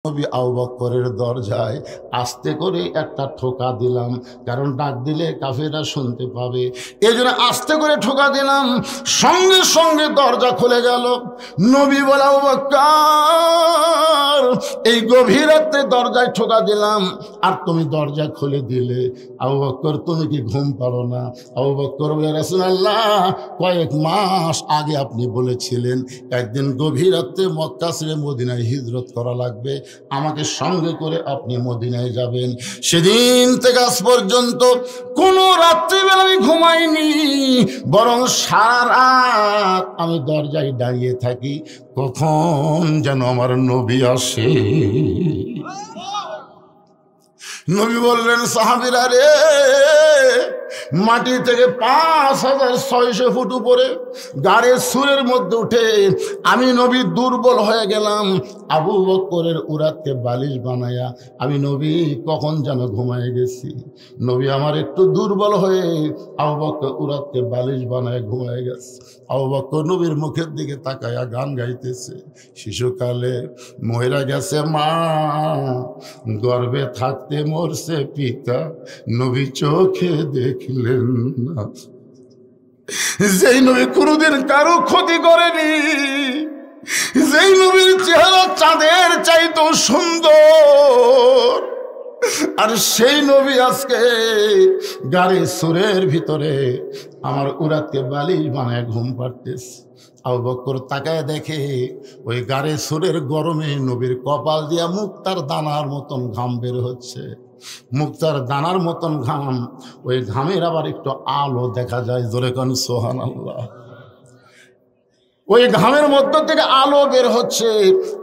নবী আবু বকরের দরজায় আস্তে করে একটা ঠোকা দিলাম, কারণ ডাক দিলে কাফেররা শুনতে পাবে, এই জন্য আস্তে করে ঠোকা দিলাম। সঙ্গে সঙ্গে দরজা খুলে গেল। নবী বলে, আবু বকর, এই গভীর রাতে দরজায় ঠোকা দিলাম আর তুমি দরজা খুলে দিলে, আবু বকর তুমি কি ঘুম পারো না? আবু বকর বলে, রাসূলুল্লাহ, কয়েক মাস আগে আপনি বলেছিলেন একদিন গভীর রাতে মক্কা ছেড়ে মদিনায় হিজরত করা লাগবে, আমাকে সঙ্গে করে আপনি মদিনায় যাবেন। সেদিন থেকে আজ পর্যন্ত কোনো রাত্রিবেলা আমি ঘুমাইনি, বরং সারা রাত আমি দরজায় দাঁড়িয়ে থাকি, কখন যেন আমার নবী আসে। নবী বললেন, সাহাবীরা রে, মাটি থেকে 5600 ফুট উপরে গাড়ির সুরের মধ্যে উঠে আমি নবী দুর্বল হয়ে গেলাম। আবু বকরের উরাতকে বালিশ বানায়া আমি নবী কখন যেন ঘুমায় গেছি। নবী আমার একটু দুর্বল হয়ে আবু বকর উরাতকে বালিশ বানায় ঘুমায় গেছে। আবু বকর নবীর মুখের দিকে তাকায়া গান গাইতেছে, শিশুকালে মহিলা গেছে মা, গর্ভে থাকতে মরছে পিতা, নবী চোখে দেখলেন না। যেই নবী কোনোদিন কারো ক্ষতি করেনি, যেই নবীর চেহারা চাঁদের চাইতো সুন্দর, আর সেই নবী আজকে গাড়ির সুরের ভিতরে আমার উরাতকে বালিশ বানায় ঘুম পাড়তেছে। আবু বকর তাকায় দেখে ওই গাড়ির সুরের গরমে নবীর কপাল দিয়া মুক্তার দানার মতন ঘাম বের হচ্ছে। মুক্তার দানার মতন ঘাম, ওই ঘামের আবার একটু আলো দেখা যায়, জোরে কোন সুবহানাল্লাহ। ওই ঘামের মধ্য থেকে আলো বের হচ্ছে।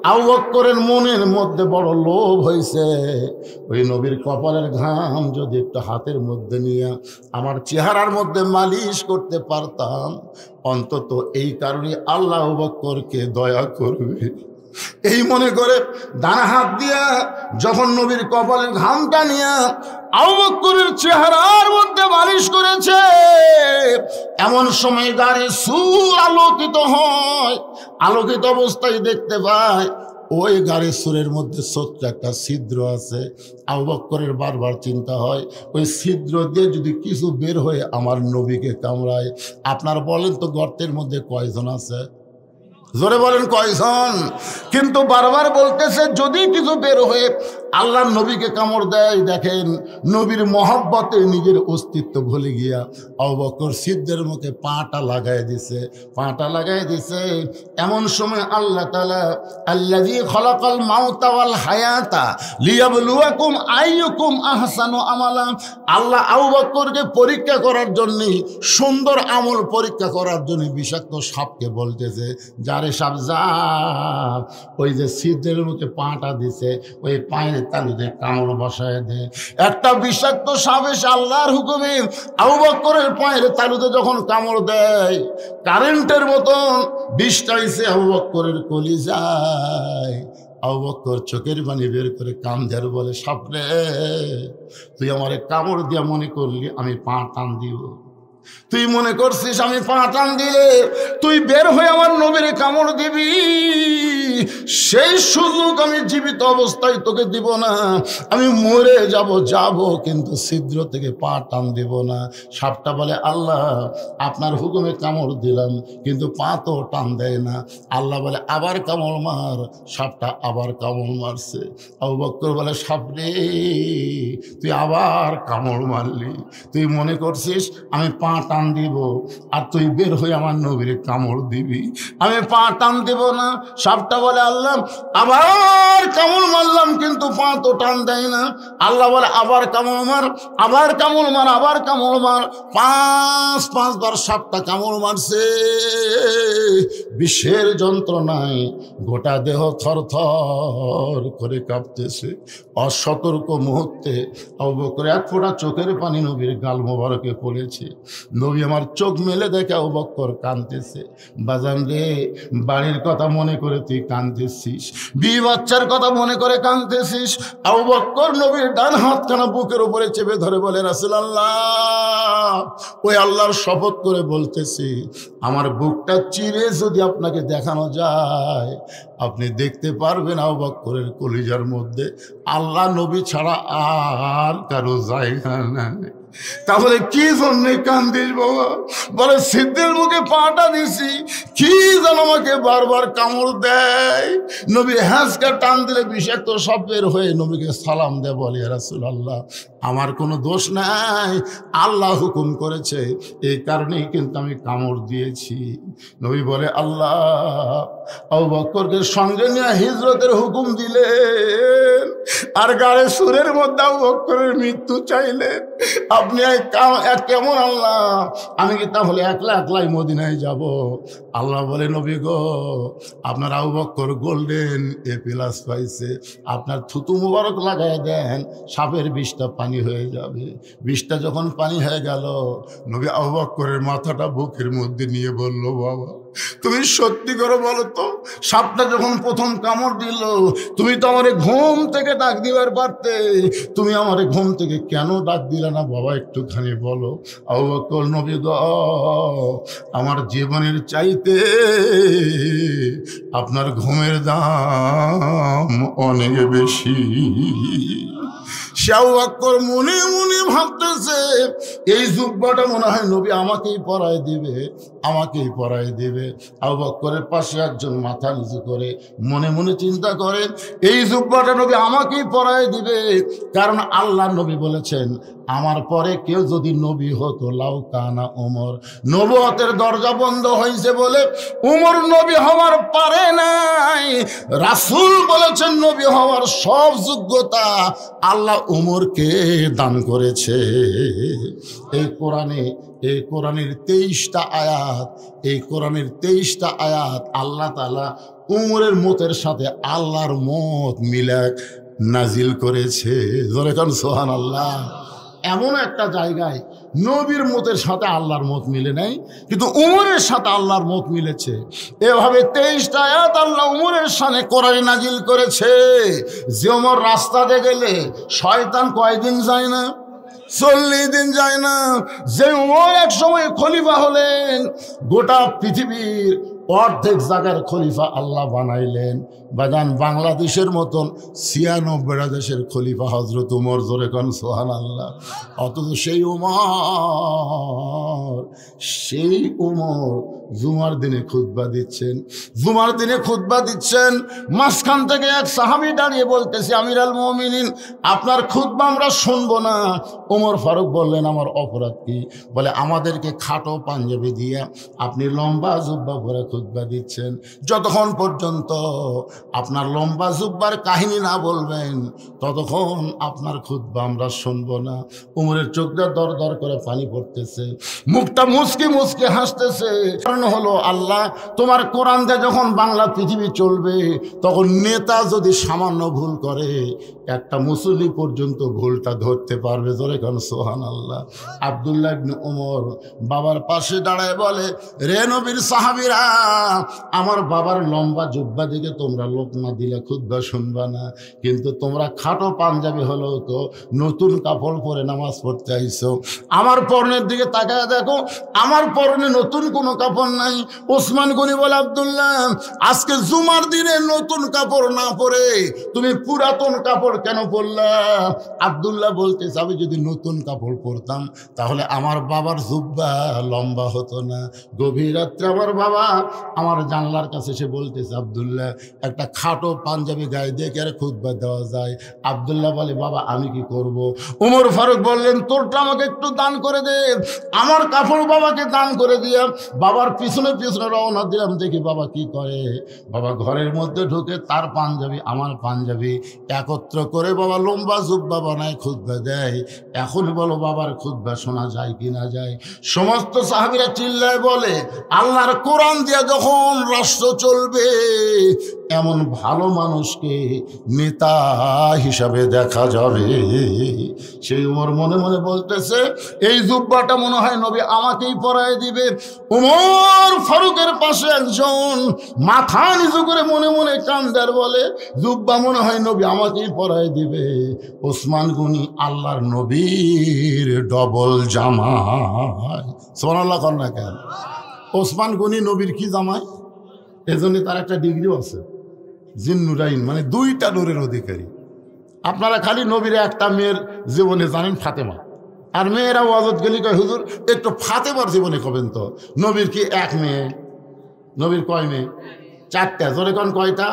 আবু বকরের মনের মধ্যে বড় লোভ হয়েছে, ওই নবীর কপালের ঘাম যদি একটু হাতের মধ্যে নিয়ে আমার চেহারার মধ্যে মালিশ করতে পারতাম, অন্তত এই কারণে আল্লাহ আবু বকরকে দয়া করবে এই মনে করে ডান হাত দিয়া যখন নবীর কপালের ঘামটা নিয়ে আবু বকরের চেহারার মধ্যে মালিশ করেছে, এমন সময় গাড়ি সুর আলোকিত হয়। আলোকিত অবস্থায় দেখতে পায় ওই গাড়ির সুরের মধ্যে ছোট্ট একটা ছিদ্র আছে। আবু বকরের বারবার চিন্তা হয়, ওই ছিদ্র দিয়ে যদি কিছু বের হয়ে আমার নবীকে কামড়ায়। আপনার বলেন তো গর্তের মধ্যে কয়জন আছে? জোরে বলেন কয়জন? কিন্তু বারবার বলতেছে যদি কিছু বের হয়ে আল্লাহর নবীকে কামড় দেয়। দেখেন নবীর মহব্বতে নিজের অস্তিত্ব ভুলে গিয়া আবু বকর ছিদ্রের মুখে পাটা লাগাই দিছে, পাটা লাগাই দিছে। এমন সময় আল্লাহ তাআলা, আল্লাযী খলাকাল মাউতা ওয়াল হায়াতা লিয়াবলুয়াকুম আইয়ুকুম আহসানু আমালা, আল্লাহ আবু বকরকে পরীক্ষা করার জন্য, সুন্দর আমল পরীক্ষা করার জন্য বিষাক্ত সাপকে বলতেছে, যারে সাপ যা, ওই যে ছিদ্রের মুখে পাটা দিছে ওই পায়ের তালুতে কামড় বসায় দে। একটা বিষাক্ত সাপ এসে আল্লাহর হুকুমে আবু বকরের পায়ের তালুতে যখন কামড় দেয়, কারেন্টের মতন বিষটা এসে আবু বকরের কলিজায়। আবু বকর চোখের পানি বের করে কান্দে আর বলে, সাপরে, তুই আমারে কামড় দিয়া মনে করলি আমি পা টান দিব? তুই মনে করছিস আমি পা টান দিলে তুই বের হয়ে আমার নবীরে কামড় দিবি? সেই সুযোগ আমি জীবিত অবস্থায় তোকে দিব না। আমি মরে যাব, কিন্তু ছিদ্র থেকে পা টান দিব না। সাপটা বলে, আল্লাহ আপনার হুকুমে কামড় দিলাম, কিন্তু পা তো টান দেয় না। আল্লাহ বলে, আবার কামড় মার। সাপটা আবার কামড় মারছে। আবু বকর বলে, সাপরে, তুই আবার কামড় মারলি। তুই মনে করছিস আমি পা টান দিব আর তুই বের হয়ে আমার নবীরে কামড় দিবি? আমি পা টান দিব না। সাপটা বলে, আল্লাহ আবার কামড় মারলাম, কিন্তু পা তো টান দেয় না। আল্লাহ বলে, আবার কামড় মার, আবার কামড় মার, আবার কামড় মার। পাঁচবার সাপটা কামড় মারছে। বিষের যন্ত্রণায় গোটা দেহ থরথর করে কাঁপতেছে। অসতর্ক মুহূর্তে আবু বকর এক ফোঁটা চোখের পানি নবীর গাল মোবারকে পড়েছে। নবী আমার চোখ মেলে দেখে আবু বকর কাঁদতেছে। বাজান রে, বাড়ির কথা মনে করে তুই কাঁদতেছিস, বিবি বাচ্চার কথা মনে করে কাঁদতেছিস। আবু বকর নবীর ডান হাতখানা বুকের উপরে চেপে ধরে বলে, রাসূলুল্লাহ, ওই আল্লাহর শপথ করে বলতেছি, আমার বুকটা চিরে যদি আপনাকে দেখানো যায়, আপনি দেখতে পারবেন আবু বকরের কলিজার মধ্যে আল্লাহ নবী ছাড়া আর কারো জায়গা নাই। তাহলে কি জন্যে কান্দিস বাবা? বলে সিদ্ধের মুখে পাটা দিছি, কি যেন আমাকে বারবার কামড় দেয়। নবী হ্যাঁচকা টান দিলে বিষাক্ত সব বের হয়ে নবীকে সালাম দেয়, বলে ইয়া রাসূলুল্লাহ আমার কোনো দোষ নাই, আল্লাহ হুকুম করেছে, এই কারণেই কিন্তু আমি কামড় দিয়েছি। নবী বলে আল্লাহ আবু বকরকে সঙ্গে নিয়ে হিজরতের হুকুম দিলেন, আর গাড়ে সুরের মধ্যে আবু বকরের মৃত্যু চাইলেন। আপনি কেমন আল্লাহ, আমি কি তাহলে একলা একলাই মদিনায় যাব? আল্লাহ বলে নবী গো, আপনার আবু বকর গোল্ডেন A+ পাইছে, আপনার থুতু মুবারক লাগাই দেন, সাপের বিষটা পানি হয়ে যাবে। বিষটা যখন পানি হয়ে গেল, নবী আবু বকরের মাথাটা বুকের মধ্যে নিয়ে বলল, বাবা তুমি সত্যি করে বলো তো, সাপটা যখন প্রথম কামড় দিল তুমি তো আমারে ঘুম থেকে ডাক দিবার পারতে, তুমি আমারে ঘুম থেকে কেন ডাক দিলে না বাবা, একটুখানি বলো। আবু বকর নবী গো, আমার জীবনের চাইতে আপনার ঘুমের দাম অনেক বেশি। আবু বকর মনে মনে ভাবতেছে এই জুব্বাটা মনে হয় নবী আমাকেই পরায় দিবে, আমাকেই পরায় দিবে। আবু বকরের পাশে একজন মাথা নিচু করে মনে মনে চিন্তা করে এই জুব্বাটা নবী আমাকেই পরায় দিবে, কারণ আল্লাহ নবী বলেছেন আমার পরে কেউ যদি নবী হতো লাউ কানা ওমর, নবুয়তের দরজা বন্ধ হয়েছে বলে উমর নবী হওয়ার পারে নাই। রাসূল বলেছেন নবী হওয়ার সব যোগ্যতা আল্লাহ উমরকে দান করেছে। এই কোরআনের 23টা আয়াত, এই কোরআনের 23টা আয়াত আল্লাহ তাআলা উমরের মতের সাথে আল্লাহর মত মিলা নাজিল করেছে। জোরে কান সুবহানাল্লাহ। এমন একটা জায়গায় নবীর মতের সাথে আল্লাহর মত মিলে নাই, কিন্তু উমরের সাথে আল্লাহর মত মিলেছে। এভাবে 23টা আয়াত আল্লাহ উমরের সামনে কোরআনে নাজিল করেছে যে উমর রাস্তা দিয়ে গেলে শয়তান কয়দিন যায় না, 40 দিন যায় না। যে উমর এক সময় খলিফা হলেন, গোটা পৃথিবীর অর্ধেক জায়গার খলিফা আল্লাহ বানাইলেন। বাজান বাংলাদেশের মতন 96টা দেশের খলিফা হজরত উমর। জোরে কান সুবহানাল্লাহ। অথচ সেই উমর জুমার দিনে খুতবা দিচ্ছেন, মাঝখান থেকে এক সাহাবী দাঁড়িয়ে বলতেছে আমিরুল মুমিনিন আপনার খুতবা আমরা শুনবো না। ওমর ফারুক বললেন আমার অপরাধ কি? বলে আমাদেরকে খাটো পাঞ্জাবি দিয়ে আপনি লম্বা জুব্বা পরে খুতবা দিচ্ছেন, যতক্ষণ পর্যন্ত আপনার লম্বা জুব্বার কাহিনী না বলবেন ততক্ষণ আপনার খুতবা আমরা শুনবো না। উমরের চোখটা দর দর করে পানি পড়তেছে, মুখটা মুচকি হাসতেছে। কারণ হলো আল্লাহ তোমার কোরআন দিয়ে যখন বাংলা পৃথিবী চলবে তখন নেতা যদি সামান্য ভুল করে একটা মুসল্লি পর্যন্ত ভুলটা ধরতে পারবে। জোরে কান সুবহানাল্লাহ। আব্দুল্লাহ ইবনে ওমর বাবার পাশে দাঁড়ায় বলে রে নবীর সাহাবীরা, আমার বাবার লম্বা জুব্বা দিকে তোমরা লোক না দিলে খুতবা শুনবা না, কিন্তু তোমরা খাটো পাঞ্জাবি হলেও তো নতুন কাপড় পরে নামাজ পড়তে আইছো। আমার পরনের দিকে তাকায় দেখো, আমার পরনে নতুন কোনো কাপড় নাই। ওসমান গনি বলে আব্দুল্লাহ আজকে জুমার দিনে নতুন কাপড় না পরে তুমি পুরাতন কাপড় কেন পরলা? আব্দুল্লাহ বলতেছে আমি যদি নতুন কাপড় পরতাম তাহলে আমার বাবার জুব্বা লম্বা হতো না। গভীর রাত্রে আমার বাবা আমার জানলার কাছে এসে বলতেছে আব্দুল্লাহ একটা খাটো পাঞ্জাবি গায়ে দিয়ে কি আর খুতবা দেওয়া যায়? আব্দুল্লাহ বলে বাবা আমি কি করব? উমর ফারুক বললেন তোরটা আমাকে একটু দান করে দে। আমার কাপড় বাবাকে দান করে দিয়া বাবার পিছনে রওনা দিলাম, দেখি বাবা কি করে। বাবা ঘরের মধ্যে ঢুকে তার পাঞ্জাবি আমার পাঞ্জাবি একত্র করে বাবা লম্বা জুব্বা বানায় খুতবা দেয়। এখন বলো বাবার খুতবা শোনা যায় কি না যায়? সমস্ত সাহাবীরা চিল্লায় বলে আল্লাহর কোরআন দিয়া যখন রাষ্ট্র চলবে এমন ভালো মানুষকে নেতা হিসাবে দেখা যাবে। সেই উমর মনে মনে বলতেছে এই জুব্বাটা মনে হয় নবী আমাকেই পরায় দিবে। উমর ফারুকের পাশে একজন মাথা নিচু করে মনে মনে কান্দার বলে জুব্বা মনে হয় নবী আমাকেই পরায় দিবে। ওসমান গনি আল্লাহর নবীর ডবল জামাই। সুবহানাল্লাহ কর না কেন? ওসমান গনি নবীর কি জামাই? এজন্য তার একটা ডিগ্রিও আছে। জিন্নুরাইন মানে দুইটা নূরের অধিকারী। আপনারা খালি নবীর একটা মেয়ের জীবনে জানেন, ফাতেমা। আর মেয়েরা ওয়াজত গেলি কয় হুজুর একটু ফাতেমার জীবনে কবেন তো। নবীর কি এক মেয়ে? নবীর কয় মেয়ে? চারটা। জোরে কোন কয়টা?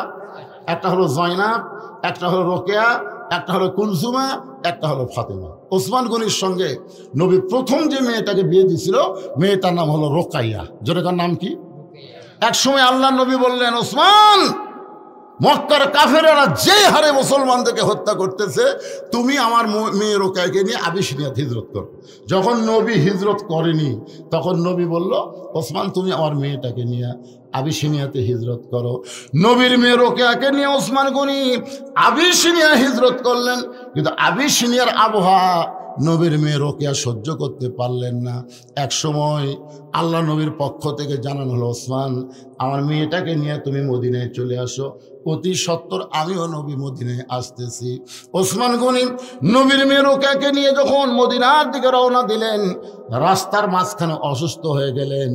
একটা হলো জয়নাব, একটা হলো রোকেয়া, একটা হলো কুলসুমা, একটা হলো ফাতেমা। ওসমান গনির সঙ্গে নবী প্রথম যে মেয়েটাকে বিয়ে দিয়েছিল মেয়েটার নাম হলো রোকাইয়া। জোরে কোন নাম কি? এক সময় আল্লাহ নবী বললেন, ওসমান, মক্কার কাফেরেরা যে হারে মুসলমানদেরকে হত্যা করতেছে, তুমি আমার মেয়ে রোকাইয়াকে নিয়ে আবিসিনিয়াতে হিজরত করো। যখন নবী হিজরত করেনি তখন নবী বলল, ওসমান তুমি আমার মেয়েটাকে নিয়ে আবিসিনিয়াতে হিজরত করো। নবীর মেয়ে রোকেয়াকে নিয়ে ওসমান গনি আবিসিনিয়া হিজরত করলেন, কিন্তু আবিসিনিয়ার আবহাওয়া নবীর মেয়ে রোকেয়া সহ্য করতে পারলেন না। এক সময় আল্লাহ নবীর পক্ষ থেকে জানানো হলো, ওসমান আমার মেয়েটাকে নিয়ে তুমি মদিনায় চলে আসো। অতি সত্বর আমিও নবী মদিনায় আসতেছি। ওসমান গনি নবীর মেয়ে রোকেয়াকে নিয়ে যখন মদিনার দিকে রওনা দিলেন, রাস্তার মাঝখানে অসুস্থ হয়ে গেলেন।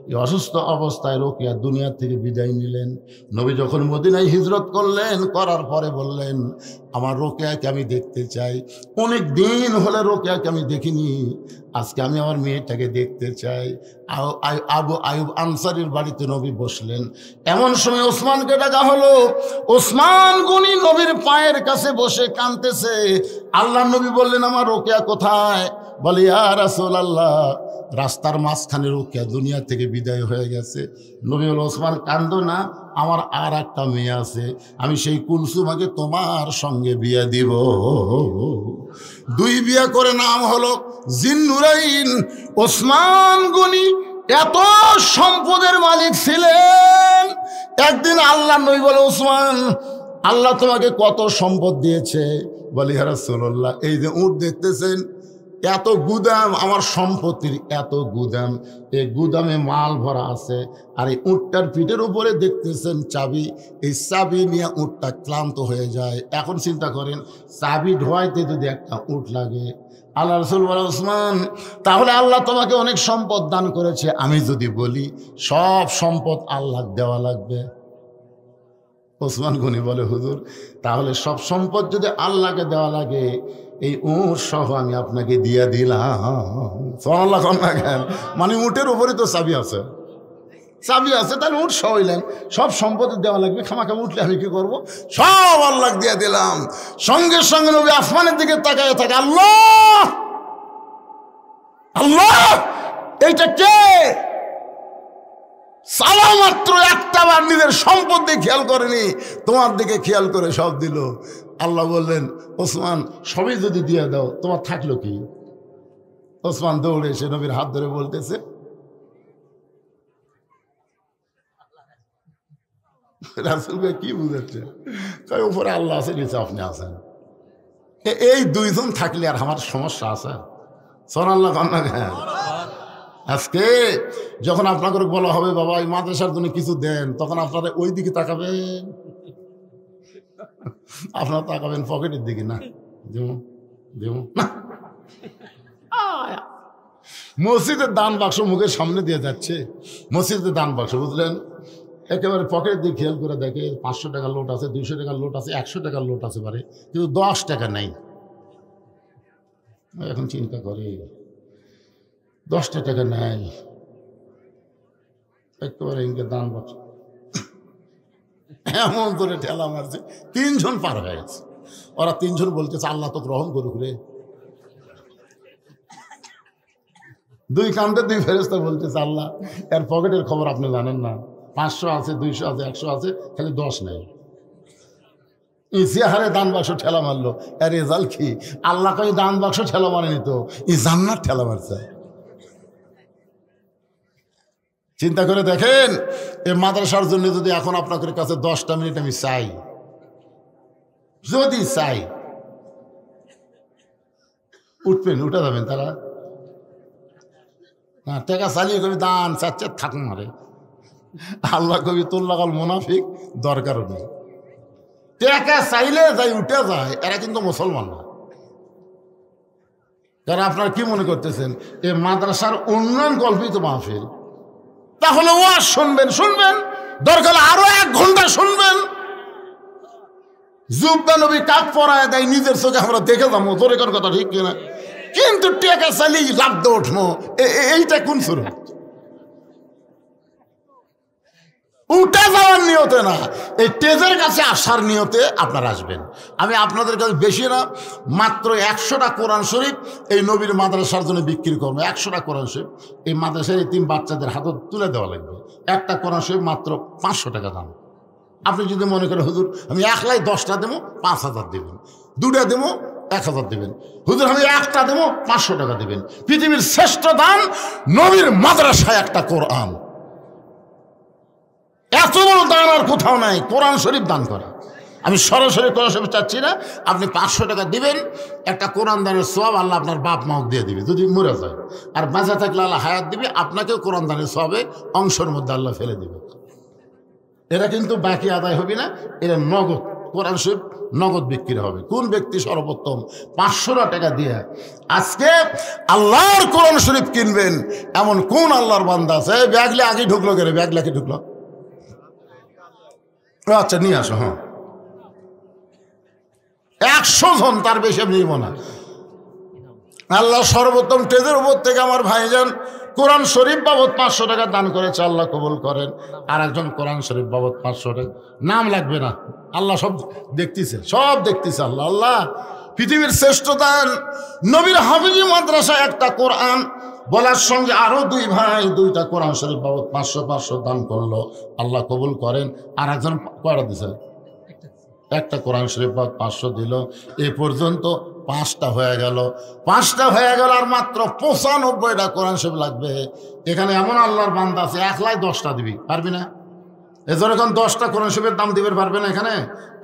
এই অসুস্থ অবস্থায় রোকেয়া দুনিয়া থেকে বিদায় নিলেন। নবী যখন মদিনায় হিজরত করলেন, করার পরে বললেন, আমার রোকেয়াকে আমি দেখতে চাই। অনেক দিন হলে রোকেয়াকে আমি দেখিনি, আজকে আমি আমার মেয়েটাকে দেখতে চাই। আবু আয়ুব আনসারীর বাড়িতে নবী বসলেন। এমন সময় ওসমানকে ডাকা হলো। ওসমান গনি নবীর পায়ের কাছে বসে কাঁদতেছে। আল্লাহ নবী বললেন, আমার রোকেয়া কোথায়? বলে, ইয়া রাসূলুল্লাহ, রাস্তার মাঝখানে রোকেয়া দুনিয়া থেকে বিদায় হয়ে গেছে। নবী বলল, ওসমান কান্দো না, আমার আর একটা মেয়ে আছে, আমি সেই কুলসুমাকে তোমার সঙ্গে বিয়ে দিব। দুই বিয়ে করে নাম হলো জিন্নুরাইন। ওসমান গনি এত সম্পদের মালিক ছিলেন। একদিন আল্লাহ নবী বলে, ওসমান, আল্লাহ তোমাকে কত সম্পদ দিয়েছে? বলে, ইয়া রাসূলুল্লাহ, এই যে উট দেখতেছেন, এত গুদাম, আমার সম্পত্তির এত গুদাম, এই গুদামে মাল ভরা আছে। আর এই উটটার পিঠের উপরে দেখতেছেন চাবি, এই চাবি নিয়ে উটটা ক্লান্ত হয়ে যায়। এখন চিন্তা করেন, চাবি ঢোয়াইতে যদি একটা উট লাগে। আল্লাহ রাসূল বলে, ওসমান, তাহলে আল্লাহ তোমাকে অনেক সম্পদ দান করেছে, আমি যদি বলি সব সম্পদ আল্লাহ দেওয়া লাগবে? ওসমান গনি বলে, হুজুর, তাহলে সব সম্পদ যদি আল্লাহকে দেওয়া লাগে, এই উট সহ আমি আপনাকে দিয়ে দিলাম। সুবহানাল্লাহ না কেন? মানে উটের উপরে তো চাবি আছে, চাবি আছে, তাহলে উঠ সহ হইলেন, সব সম্পত্তি দেওয়া লাগবে, খামাখামা উঠলে আমি কি করবো? সব আল্লাহ দিয়ে দিলাম। সঙ্গে সঙ্গে নবী আসমানের দিকে তাকায় থাকে, আল্লাহ, আল্লাহ, এইটা কে? সালা মাত্র একটা বার নিজের সম্পদ দিয়ে খেয়াল করেনি, তোমার দিকে খেয়াল করে সব দিল। আল্লাহ বললেন, ওসমান, সবই যদি দিয়ে দাও, তোমার থাকলো কি? ওসমান দৌড়ে এসে নবীর হাত ধরে বলতেছে, রাসূলকে কি বুঝাচ্ছে? তাই উপরে আল্লাহ আছে, নিচে আপনি আছেন। এই দুইজন থাকলে আর আমার সমস্যা আছে? সুবহানাল্লাহ না কেন? আজকে যখন আপনাকে বলা হবে, বাবা এই মাদ্রাসার জন্য কিছু দেন, তখন আপনারা ওই দিকে তাকাবেন, আপনারা তাকাবেন পকেটের দিকে। না দেব না। মসজিদের দান বাক্স মুখের সামনে দিয়ে যাচ্ছে, মসজিদের দান বাক্স, বুঝলেন, একেবারে পকেটের দিকে খেয়াল করে দেখে 500 টাকার লোট আছে, 200 টাকার লোট আছে, 100 টাকার লোট আছে পারে, কিন্তু 10 টাকা নাই। এখন চিন্তা করে 10টা টাকা নাই, একেবারে ইনকে দান বাক্স এমন করে ঠেলা মারছে, 3 জন পার হয়ে গেছে। ওরা 3 জন বলতেছে, আল্লাহ তো গ্রহণ করুক রে। 2 কান্দে 2 ফেরেশতা বলতেছে, আল্লাহ, এর পকেটের খবর আপনি জানেন না, 500 আছে, 200 আছে, 100 আছে, খালি 10 নেই। ইসিহারে দান বাক্স ঠেলা মারলো, এর রেজাল্ট কি? আল্লাহ কই দান বাক্স ঠেলা মারেনি তো, ই জান্নাত ঠেলা মারছে। চিন্তা করে দেখেন, এই মাদ্রাসার জন্য যদি এখন আপনাদের কাছে 10টা মিনিট আমি চাই, যদি চাই, উঠবেন? উঠে যাবেন তারা? না, টাকা চালিয়ে কবি দান চাচ্ছে থাক মারে। আল্লাহ কবি তোল্লাকাল মুনাফিক, দরকারও নেই। টাকা চাইলে যাই উঠে যায়, এরা কিন্তু মুসলমান না। যারা আপনারা কি মনে করতেছেন এই মাদ্রাসার উন্নয়ন কল্পিত মাহফিল? তাহলে ওয়াজ শুনবেন, দরকার আরো 1 ঘন্টা শুনবেন, জুব্বা নবী কাক পরায় দেয় নিজের চোখে আমরা দেখে যাবো, জোরে কোন কথা ঠিক কিনা? কিন্তু টেকা চালি লাভ দিয়ে উঠবো, এইটা কোন শুরু? উঠে যাওয়ার নিয়তে না, এই তেজের কাছে আসার নিয়তে আপনারা আসবেন। আমি আপনাদের কাছে বেশি না, মাত্র 100টা কোরআন শরীফ এই নবীর মাদ্রাসার জন্য বিক্রি করবো। 100টা কোরআন শরীফ এই মাদ্রাসার এই 3 বাচ্চাদের হাতে তুলে দেওয়া লাগবে। একটা কোরআন শরীফ মাত্র 500 টাকা দাম। আপনি যদি মনে করেন হুজুর আমি 1,10,000 দেবো, 5,000 দেবেন, 2টা দেবো 1,000 দেবেন, হুজুর আমি 1টা দেবো 500 টাকা দেবেন। পৃথিবীর শ্রেষ্ঠ দান নবীর মাদ্রাসায় একটা কোরআন। এত বড় দান আর কোথাও নাই, কোরআন শরীফ দান করা। আমি সরাসরি কোরআন শরীফ চাচ্ছি না, আপনি 500 টাকা দিবেন, একটা কোরআন দানের সওয়াব আল্লাহ আপনার বাপ মাও দিয়ে দিবে যদি মরে যায়, আর বাঁচা থাকলে আল্লাহ হায়াত দিবে, আপনাকেও কোরআন দানের সওয়াবে অংশের মধ্যে আল্লাহ ফেলে দিবে। এরা কিন্তু বাকি আদায় হবে না, এরা নগদ কোরআন শরীফ নগদ বিক্রি হবে। কোন ব্যক্তি সর্বোত্তম 500 টাকা দিয়ে আজকে আল্লাহর কোরআন শরীফ কিনবেন, এমন কোন আল্লাহর বান্দা আছে? ব্যাগলে আগে ঢুকলো কেন? ব্যাগলে আগে ঢুকলো, আচ্ছা নিয়ে আসো। হ্যাঁ 100 জন, তার বেশি আমি নিব না। আল্লাহ সর্বোত্তম টেজের উপর থেকে আমার ভাইজান কোরআন শরীফ বাবদ 500 টাকা দান করেছে, আল্লাহ কবুল করেন। আর একজন কোরআন শরীফ বাবদ 500 টাকা, নাম লাগবে না, আল্লাহ সব দেখতেছে, সব দেখতেছে আল্লাহ। আল্লাহ পৃথিবীর শ্রেষ্ঠ দান নবীর হাফিজি মাদ্রাসায় একটা কোরআন বলার সঙ্গে আরো 2 ভাই 2টা কোরআন শরীফ বাবদ 500 দান করলো, আল্লাহ কবুল করেন। আর একজন কয়টা দিছে? একটা কোরআন শরীফ বাবদ 500 দিল। এ পর্যন্ত 5টা হয়ে গেল, 5টা হয়ে গেল, আর মাত্র 95টা কোরআন শরীফ লাগবে। এখানে এমন আল্লাহর বান্দা আছে 1,10,000 দিবি, পারবি না? এজন্য এখন 10টা কোরআন শরীফের দাম দিবে, পারবে না? এখানে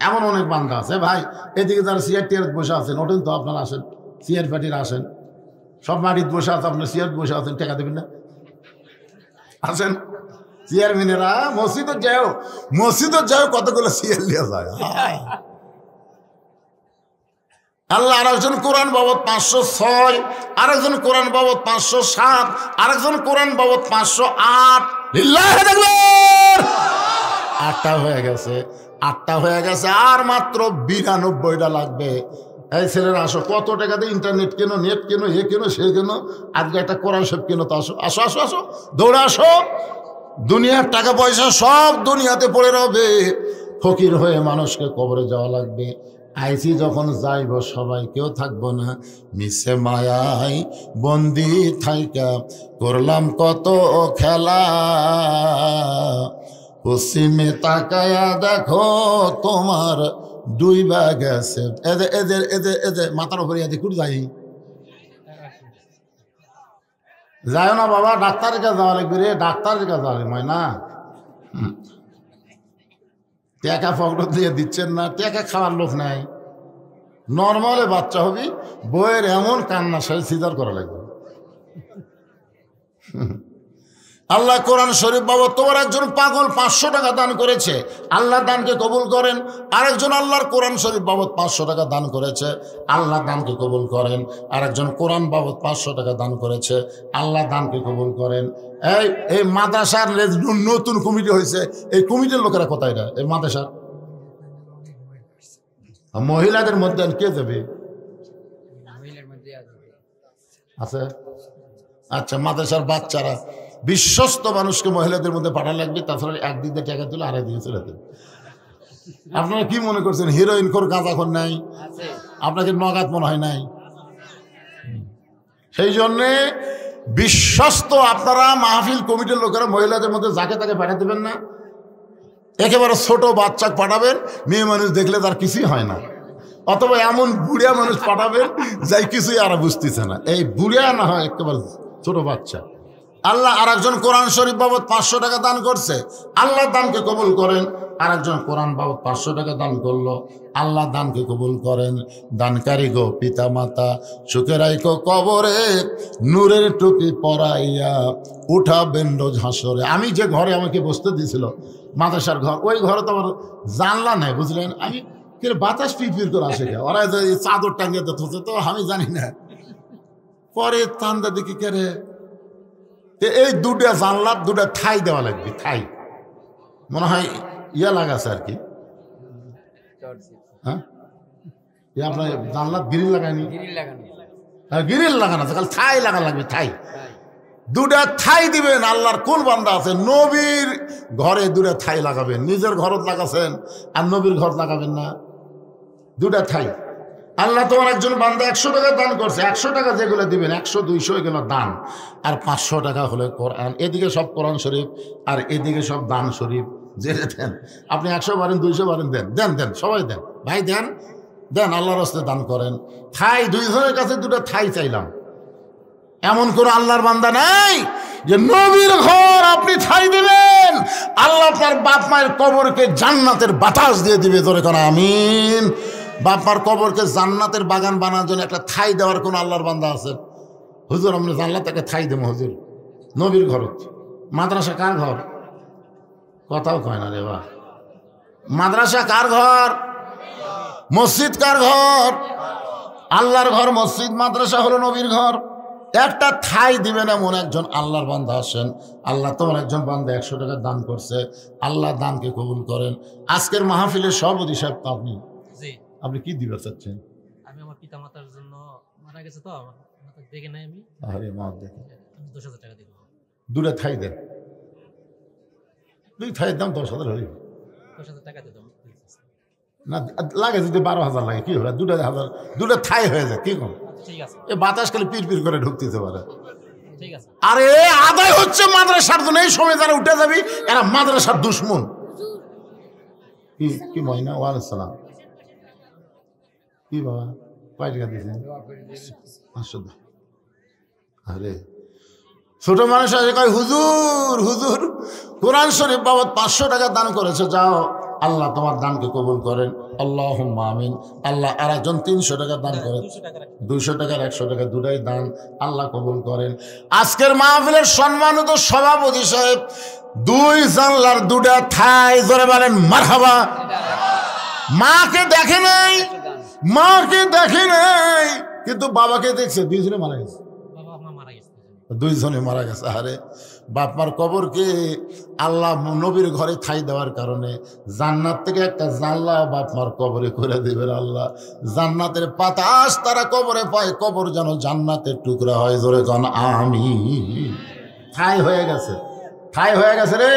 এমন অনেক বান্দা আছে ভাই। এদিকে যারা চেয়ার টিয়ার বসে আছেন, ওঠেন তো, আপনারা আসেন, চেয়ার পার্টির আসেন, সব মাটিতে বসে আছে, আপনার চেয়ার বসে আছেন, টাকা দেবেন না? আসেন চেয়ারম্যানেরা, মসজিদে যাও কতগুলো চেয়ার নিয়ে যায়। আল্লাহ আরেকজন কোরআন বাবদ 506, আরেকজন কোরআন বাবদ 507, আরেকজন কোরআন বাবদ 508। 8টা হয়ে গেছে, 8টা হয়ে গেছে, আর মাত্র 92টা লাগবে। এই ছেলেরা আসো, কত টাকা দিয়ে ইন্টারনেট কেনো, নেট কেনো, এ কেনো, সে কেনো, আজকে একটা কোরআন শরীফ কেনো, তো আসো আসো আসো আসো, দৌড়ে আসো। দুনিয়ার টাকা পয়সা সব দুনিয়াতে পড়ে রবে, ফকির হয়ে মানুষকে কবরে যাওয়া লাগবে। আইসি যখন যাইব সবাই কেউ থাকবো না, মিশে মায়াই বন্দি থাইকা করলাম কত খেলা, পশ্চিমে তাকায়া দেখো তোমার ডুইবা গেছে। এদের এদের এদের এদের মাথার উপরে এদের কুড়ি যাই, যায় না বাবা, ডাক্তারের কাছে যাওয়া লাগবে রে, ডাক্তারের কাছে যাওয়া লাগবে না। টাকা পকেট দিয়ে দিচ্ছেন না, টাকা খাওয়ার লোক নাই। নর্মালে বাচ্চা হবি, বইয়ের এমন কান্না সে সিজার করা লাগবে। আল্লাহ কোরআন শরীফ বাবদ তোমার একজন পাগল 500 টাকা দান করেছে, আল্লাহ দানকে কবুল করেন। আরেকজন আল্লাহর কোরআন শরীফ বাবদ 500 টাকা দান করেছে, আল্লাহ দানকে কবুল করেন। আরেকজন কোরআন বাবদ 500 টাকা দান করেছে, আল্লাহ দানকে কবুল করেন। এই মাদ্রাসার নতুন কমিটি হয়েছে, এই কমিটির লোকেরা কোথায়? এই মাদ্রাসার মহিলাদের মধ্যে কে দেবে? আছে? আচ্ছা, মাদ্রাসার বাচ্চারা, বিশ্বস্ত মানুষকে মহিলাদের মধ্যে পাঠা লাগবে, তাছাড়া একদিক দিয়ে টাকা তুলে আরেক দিকে চলে দেবে। আপনারা কি মনে করছেন হিরোইন খোর গাঁজাখোর নাই? আপনাকে নগাদ মনে হয় নাই? সেই জন্যে বিশ্বস্ত আপনারা মাহফিল কমিটির লোকেরা মহিলাদের মধ্যে যাকে তাকে পাঠা দেবেন না। একেবারে ছোট বাচ্চা পাঠাবেন, মেয়ে মানুষ দেখলে তার কিছুই হয় না, অথবা এমন বুড়িয়া মানুষ পাঠাবেন যাই কিছুই আর বুঝতেছে না। এই বুড়িয়া না হয় একেবারে ছোট বাচ্চা। আল্লাহ আরেকজন কোরআন শরীফ বাবদ 500 টাকা দান করছে, আল্লাহ দানকে কবুল করেন। আরেকজন কোরআন বাবদ 500 টাকা দান করলো, আল্লাহ দানকে কবুল করেন। দানকারী গো পিতা মাতা, সুখে রাইখো কবরে, নূরের টুপি পরাইয়া উঠাবেন রোজ হাসরে। আমি যে ঘরে আমাকে বসতে দিয়েছিল, মাদ্রাসার ঘর, ওই ঘরে তো আমার জানলা নেই, বুঝলেন? আমি বাতাস পিপির করে আসে, ওরা চাদর টাঙ্গিয়ে দিতে, তো আমি জানি না। পরে চান্দা দেখি কেরে এই 2টা জানলার 2টা ঠাই দেওয়া লাগবে, ঠাই মনে হয় ইয়া লাগাছে আর কি, হ্যাঁ আপনার জানলাত গ্রিল লাগায়নি? গ্রিল লাগানো আছে, খালি থাই লাগা লাগবে, থাই। দুটা থাই দিবেন। আল্লাহর কোন বান্দা আছে নবীর ঘরে দুটা থাই লাগাবেন? নিজের ঘরত লাগাছেন আর নবীর ঘর লাগাবেন না? দুটা থাই। আল্লাহ তোমার একজন বান্দা 100 টাকা দান করছে, 100 টাকা যেগুলো দিবেন 100 200 এগুলো দান, আর 500 টাকা হলে কোরআন। এদিকে সব কোরআন শরীফ আর এদিকে সব দান শরীফ। যে দেন আপনি 100 বারেন 200 বারেন দেন, দেন দেন, সবাই দেন ভাই, দেন দেন, আল্লাহর রাস্তায় দান করেন। থাই 2 জনের কাছে দুটা থাই চাইলাম, এমন কোনো আল্লাহর বান্দা নাই যে নবীর ঘর আপনি থাই দিবেন আল্লাহ আপনার বাপ মায়ের কবরকে জান্নাতের বাতাস দিয়ে দিবে। জোরে কোন আমিন। বাপ মার কবরকে জান্নাতের বাগান বানানোর জন্য একটা থাই দেওয়ার কোন আল্লাহর বান্দা আছে? হুজুর আপনি জান্নাত থেকে থাই দেবো হুজুর। নবীর ঘর। মাদ্রাসা কার ঘর? কথাও কয় না রে বা। মাদ্রাসা কার ঘর? মসজিদ কার ঘর? আল্লাহর ঘর মসজিদ, মাদ্রাসা হলো নবীর ঘর। একটা থাই দিবেন এমন একজন আল্লাহর বান্দা আসেন। আল্লাহ তোমার একজন বান্দা 100 টাকা দান করছে, আল্লাহ দানকে কবুল করেন। আজকের মাহফিলের সভাপতি সাহেব তো আপনি, আপনি কি দিবে চাচ্ছেন? আমি আমার পিতা মাতার জন্য মারা গেছে তো, দেখে নাই আমি। আরে মা দেখে আমি 10,000 টাকা দিব। দুটা থাই দেন। 2 থাইয়ের দাম 10,000 হইল 10,000 টাকা দিতাম না, লাগে যদি 12,000 লাগে কি হবে? 2,000 দুটা থাই হয়ে যায়, কি কম? ঠিক আছে, এ বাতাস খালি পির পির করে ঢুকতেতে পারে। ঠিক আছে। আরে আদায় হচ্ছে মাদ্রাসার জন্য। এই সময় যারা উঠে যাবি এরা মাদ্রাসার দুশ্মন। কি কি মহিনা? ওয়ালাইসালাম। কি বাবা কয় টাকা দিয়েছেন? 500। আরে ছোট মানুষ আছে কয় হুজুর হুজুর কোরআন শরীফ বাবদ 500 টাকা দান করেছে, যাও আল্লাহ তোমার দানকে কবুল করেন। আল্লাহুম্মা আমিন। আল্লাহ আর একজন 300 টাকা দান করেন, 200 টাকার 100 টাকা দুটাই দান, আল্লাহ কবুল করেন। আজকের মাহফিলের সম্মানিত সভাপতি সাহেব 2 জানলার 2টা থাই, জোরে বলেন মারহাবা। মাকে দেখে নাই, মাকে দেখে নাই, কিন্তু বাবাকে দেখছে। 2 জনে মারা গেছে, 2 জনে মারা গেছে। আরে বাপ মার কবরকে আল্লাহ নবীর ঘরে ঠাই দেওয়ার কারণে জান্নাত থেকে একটা জানলা বাপ মার কবরে করে দেবেন আল্লাহ। জান্নাতের বাতাস তারা কবরে পায়, কবর যেন জান্নাতের টুকরা হয়। জোরে কোন আমিন। ঠাই হয়ে গেছে, ঠাই হয়ে গেছে রে।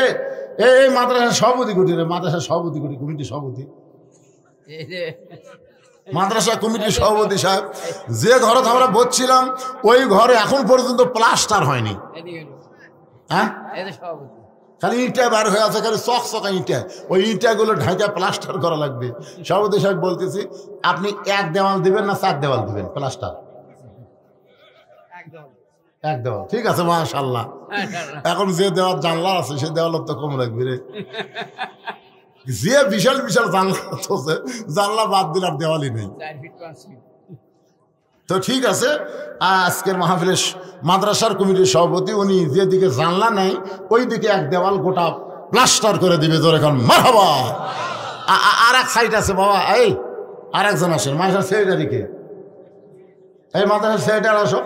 এই মাদ্রাসা সভাপতি কুটি রে, মাদ্রাসা সভাপতি কুটি, কমিটি সভাপতি, মাদ্রাসা কমিটির সভাপতি সাহেব, যে ঘরে আমরা বসছিলাম ওই ঘরে এখন পর্যন্ত প্লাস্টার হয়নি। হ্যাঁ খালি ইটা বার হয়ে আছে, খালি চকচকা ইটা। ওই ইটাগুলো ঢাকা প্লাস্টার করা লাগবে। সভাপতি সাহেব বলতেছি আপনি 1 দেওয়াল দিবেন না 4 দেওয়াল দিবেন প্লাস্টার? 1 দেওয়াল। ঠিক আছে মাশাআল্লাহ। এখন যে দেওয়াল জানলা আছে সে দেওয়াল তো কম রাখবি রে। যে বিশাল বিশাল জানলা আছে, জানলা বাদ দিলার দেওয়ালই নেই। তো ঠিক আছে, আজকের মাহফিলের মাদ্রাসার কমিটির সভাপতি উনি যেদিকে জানলা নাই ওই দিকে 1 দেওয়াল গোটা প্লাস্টার করে দিবে। জোরে এখন মারহাবা। আর এক সাইড আছে বাবা, এই আর একজন আসেন মাদ্রাসার সেক্রেটারিকে, এই মাদ্রাসার সেক্রেটারি আসো।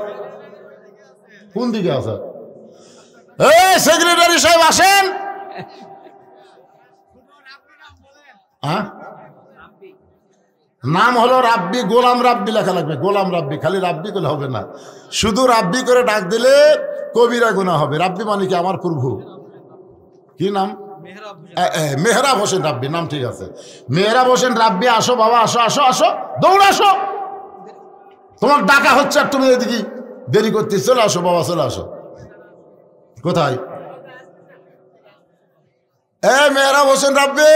কোন দিকে আছে? এই সেক্রেটারি সাহেব আসেন। হ্যাঁ নাম হলো রাব্বি, গোলাম রাব্বি লেখা লাগবে। গোলাম রাব্বি, খালি রাব্বি করলে হবে না, শুধু রাব্বি করে ডাক দিলে কবিরা গুনাহ হবে। রাব্বি মানে কি? আমার প্রভু। কি নাম? মেহরাব হোসেন রাব্বি নাম। ঠিক আছে, মেহরাব হোসেন রাব্বি আসো বাবা, আসো আসো আসো, দৌড় আসো। তোমার ডাকা হচ্ছে আর তুমি এদিকে দেরি করতে। চলে আসো বাবা, চলে আসো। কোথায়? মেহরাব হোসেন রাব্বি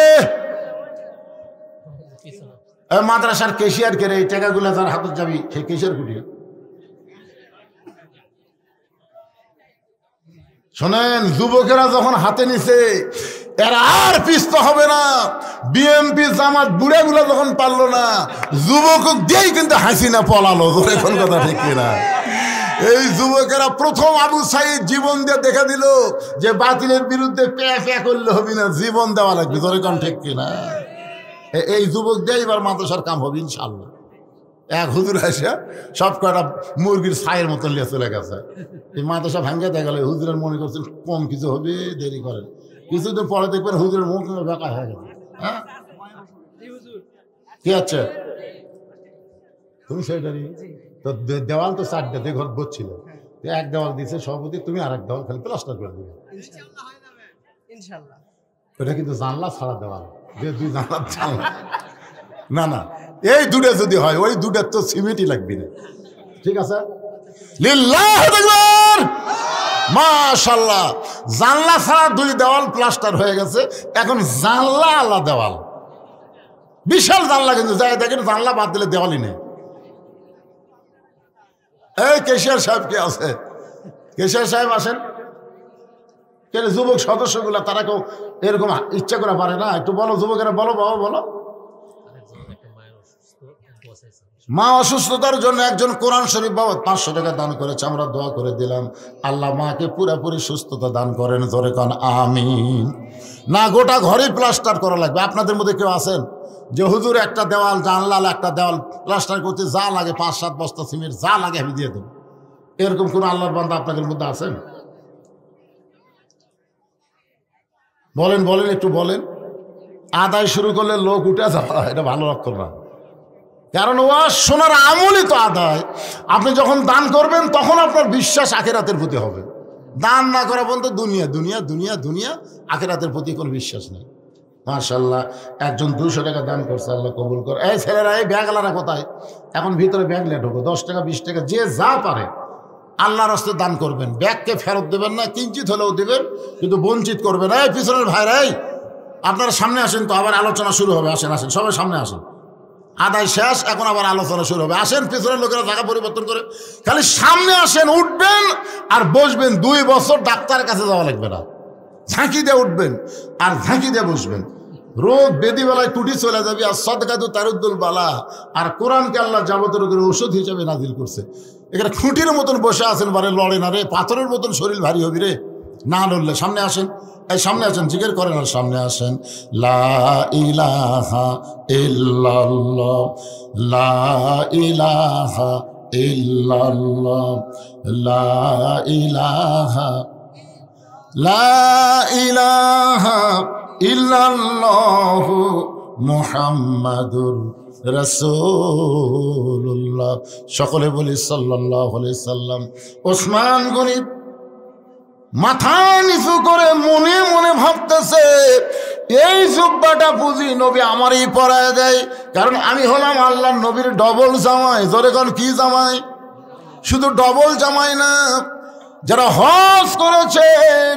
মাদ্রাসার কেশিয়ার কে রে? এই টাকাগুলো যার হাতত যাবি সেই কেশিয়ার কুটিয়ে শোনেন, যুবকেরা যখন হাতে নিছে এরা আর পিছতে হবে না। বিএমপি জামাত বুড়াগুলো যখন পারলো না, যুবক দিয়েই কিন্তু হাসিনা পলালো। এখন কথা ঠিক কিনা? এই যুবকেরা প্রথম আবু সাইদ জীবন দিয়ে দেখা দিল যে বাতিলের বিরুদ্ধে প্যা করলে হবে না, জীবন দেওয়া লাগবে। তোর এখন ঠিক কিনা? এই যুবক দিয়ে এবার মাদ্রাসার কাম হবে ইনশাল্লাহ। 1 হুজুর আসে সব কটা মুরগির ছায়ের মতন লিয়ে চলে গেছে। এই মাদ্রাসা ভাঙ্গে দেখা গেল হুজুরের মনে করছেন কম কিছু হবে, দেরি করেন। কিছুদিন পরে দেখবেন হুজুরের মুখ বেকা হয়ে গেছে। হ্যাঁ কি আছে তুমি সেটারই তো দেওয়াল তো 4টা ঘর বসছিল, এক দেওয়াল দিছে সভাপতি, তুমি আর এক দেওয়াল খালি প্লাস্টার করে দিবে ইনশাআল্লাহ। ওটা কিন্তু জানলা ছাড়া দেওয়াল, যে 2 জানলা জানলা না না, এই 2টা যদি হয় ওই 2টার তো সিমেন্টই লাগবে না। ঠিক আছে, লিল্লাহ আকবার, মাশাআল্লাহ। জানলা ছাড়া 2 দেওয়াল প্লাস্টার হয়ে গেছে, এখন জানলা আলা দেওয়াল, বিশাল জানলা, কিন্তু যাই দেখেন জানলা বাদ দিলে দেওয়ালই নেই। এই কেশিয়ার সাহেব কে আছে? কেশিয়ার সাহেব আসেন। কেন যুবক সদস্যগুলা তারা কেউ এরকম ইচ্ছা করে পারে না? একটু বলো যুবকেরা, বলো বাবা বলো। মা অসুস্থতার জন্য একজন কোরআন শরীফ বাবদ 500 টাকা দান করেছে, আমরা দোয়া করে দিলাম আল্লাহ মাকে পুরোপুরি সুস্থতা দান করেন। জোরে কান আমিন। না গোটা ঘরেই প্লাস্টার করা লাগবে। আপনাদের মধ্যে কেউ আছেন যে হুজুর একটা দেওয়াল জানলাল একটা দেওয়াল প্লাস্টার করতে যা লাগে 5-7 বস্তা সিমেন্ট যা লাগে আমি দিয়ে দেবো, এরকম কোন আল্লাহর বান্দা আপনাদের মধ্যে আছেন? বলেন বলেন, একটু বলেন। আদায় শুরু করলে লোক উঠে যাওয়া, এটা ভালো লক্ষণ না। কারণ ওয়াজ শোনার আমলই তো আদায়। আপনি যখন দান করবেন তখন আপনার বিশ্বাস আখিরাতের প্রতি হবে। দান না করা বলতে দুনিয়া দুনিয়া দুনিয়া দুনিয়া, আখিরাতের প্রতি কোনো বিশ্বাস নেই। মাশাআল্লাহ, একজন 200 টাকা দান করছে, আল্লাহ কবুল করে। এই ছেলেরা, এই ব্যাগলারা কোথায়? এখন ভিতরে ব্যাগ নিয়ে ঢোকো, 10 টাকা 20 টাকা যে যা পারে আল্লাহর রাস্তায় দান করবেন। ব্যাগকে ফেরত দেবেন না, কিঞ্চিত হলেও দেবেন, কিন্তু বঞ্চিত করবেন। এই পিছনের ভাইরাই আপনারা সামনে আসেন, তো আবার আলোচনা শুরু হবে। আসেন আসেন সবাই সামনে আসেন, আদায় শেষ, এখন আবার আলোচনা শুরু হবে। আসেন, পিছনের লোকেরা জায়গা পরিবর্তন করে খালি সামনে আসেন, উঠবেন আর বসবেন। 2 বছর ডাক্তারের কাছে যাওয়া লাগবে না, ঝাঁকি দিয়ে উঠবেন আর ঝাঁকি দিয়ে বসবেন। রোগ বেদি বেলায় টুটি চলে যাবে। আর সদকাতু তারুদ্দুল বালা, আর কোরআনকে আল্লাহ যাবতীয় রোগের ঔষধ হিসেবে নাজিল করছে। এখানে খুঁটির মতন বসে আছেন, বারে লড়ে না রে, পাথরের মতন শরীর ভারী হবি রে, না লড়লে। সামনে আসেন, এই সামনে আসেন, জিকির করেন আর সামনে আসেন। লা ইলাহা ইল্লাল্লাহ, লা ইলাহা ইল্লাল্লাহ, লা ইলাহা, লা ইলাহা ইল্লাল্লাহু মুহাম্মাদুর রাসূলুল্লাহ। সকলে বলি সাল্লাল্লাহু আলাইহি সাল্লাম। ওসমান গনি মাথা নিচু করে মনে মনে ভাবতেছে, এই জুব্বাটা বুঝি নবী আমারই পরায় দেয়, কারণ আমি হলাম আল্লাহর নবীর ডবল জামাই। জোরে কোন কি জামাই? শুধু ডবল জামাই না, যারা হজ করেছেন,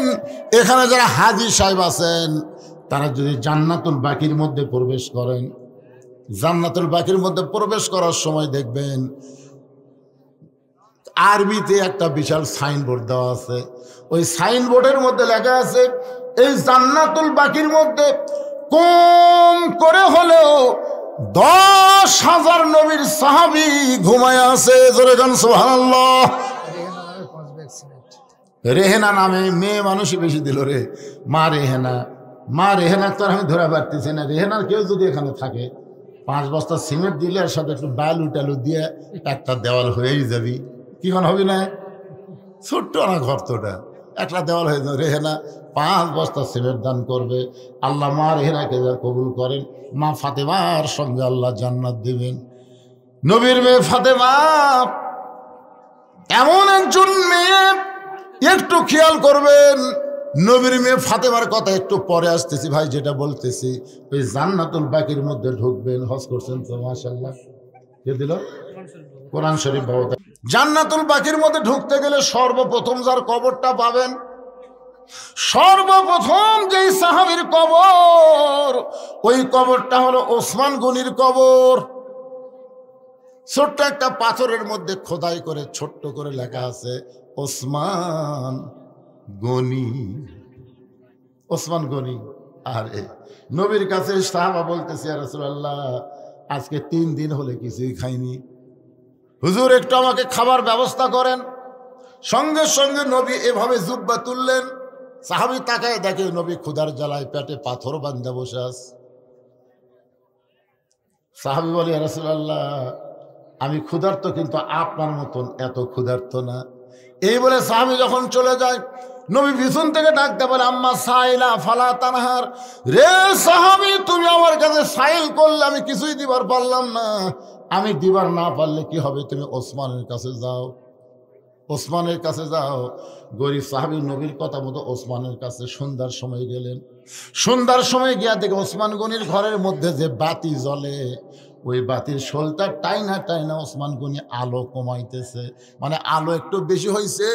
এখানে যারা হাজী সাহেব আছেন, তারা যদি জান্নাতুল বাকির মধ্যে প্রবেশ করেন, জান্নাতুল বাকির মধ্যে প্রবেশ করার সময় দেখবেন আরবিতে একটা বিশাল সাইনবোর্ড দেওয়া আছে। ওই সাইনবোর্ডের মধ্যে লেখা আছে, এই জান্নাতুল বাকির মধ্যে কম করে হলেও 10,000 নবীর সাহাবী ঘুমায় আছে। জোরে গান সুবহানাল্লাহ। রেহেনা নামে মেয়ে মানুষই বেশি দিল রে, মা রেহেনা। মা রেহেনা তো আমি ধরে পারতেছি না। রেহেনার কেউ যদি এখানে থাকে, 5 বস্তা সিমেন্ট দিলে এর সাথে একটু বালু টালু দিয়ে একটা দেওয়াল হয়েই যাবি। কি কোন হবি না? ছোট্ট না ঘর তো, ওটা একটা দেওয়াল হয়ে যাবে। রেহেনা 5 বস্তা সিমেন্ট দান করবে, আল্লাহ মা রেহেনাকে কবুল করেন। মা ফাতেমার সঙ্গে আল্লাহ জান্নাত দিবেন। নবীর মেয়ে ফাতেমা এমন একজন মেয়ে, একটু খেয়াল করবেন। নবীর মেয়ে ফাতেমার কথা একটু পরে আসতেছি ভাই, যেটা বলতেছি, ওই জান্নাতুল বাকির মধ্যে ঢুকবেন। হজ করছেন তো মাশাআল্লাহ, কে দিল? কোরআন শরীফ বাবা। জান্নাতুল বাকির মধ্যে ঢুকতে গেলে সর্বপ্রথম যার কবরটা পাবেন, সর্বপ্রথম যেই সাহাবীর কবর, ওই কবরটা হলো ওসমান গনির কবর। ছোট্ট একটা পাথরের মধ্যে খোদাই করে ছোট্ট করে লেখা আছে ওসমান গনি, ওসমান গনি। আরে নবীর কাছে সাহাবা বলতেছে, ইয়া রাসূলুল্লাহ, আজকে 3 দিন হলে কিছুই খাইনি, হুজুর একটু আমাকে খাবার ব্যবস্থা করেন। সঙ্গে সঙ্গে নবী এভাবে জুব্বা তুললেন। সাহাবী তাকায় দেখে নবী ক্ষুধার জ্বালায় পেটে পাথর বাঁধা বসে আছে। সাহাবী বলে, ইয়া রাসূলুল্লাহ, আমি ক্ষুধার্ত, কিন্তু আপনার মতন এত ক্ষুধার্ত না। এই বলে সাহাবী যখন চলে যায়, নবী পিছন থেকে ডাকতে পারে আম্মা সাইলা ফালা তানহার, রে সাহাবী তুমি আমার কাছে সাইল করলে আমি কিছুই দিবার পারলাম না, আমি দিবার না পারলে কি হবে, তুমি ওসমানের কাছে যাও, ওসমানের কাছে যাও। গরিব সাহাবী নবীর কথা মতো ওসমানের কাছে সন্ধ্যার সময় গেলেন। সন্ধ্যার সময় গিয়া দেখে ওসমান গনির ঘরের মধ্যে যে বাতি জ্বলে, ওই বাতির শোলটা টাইনা টাইনা ওসমান গনি আলো কমাইতেছে, মানে আলো একটু বেশি হয়েছে,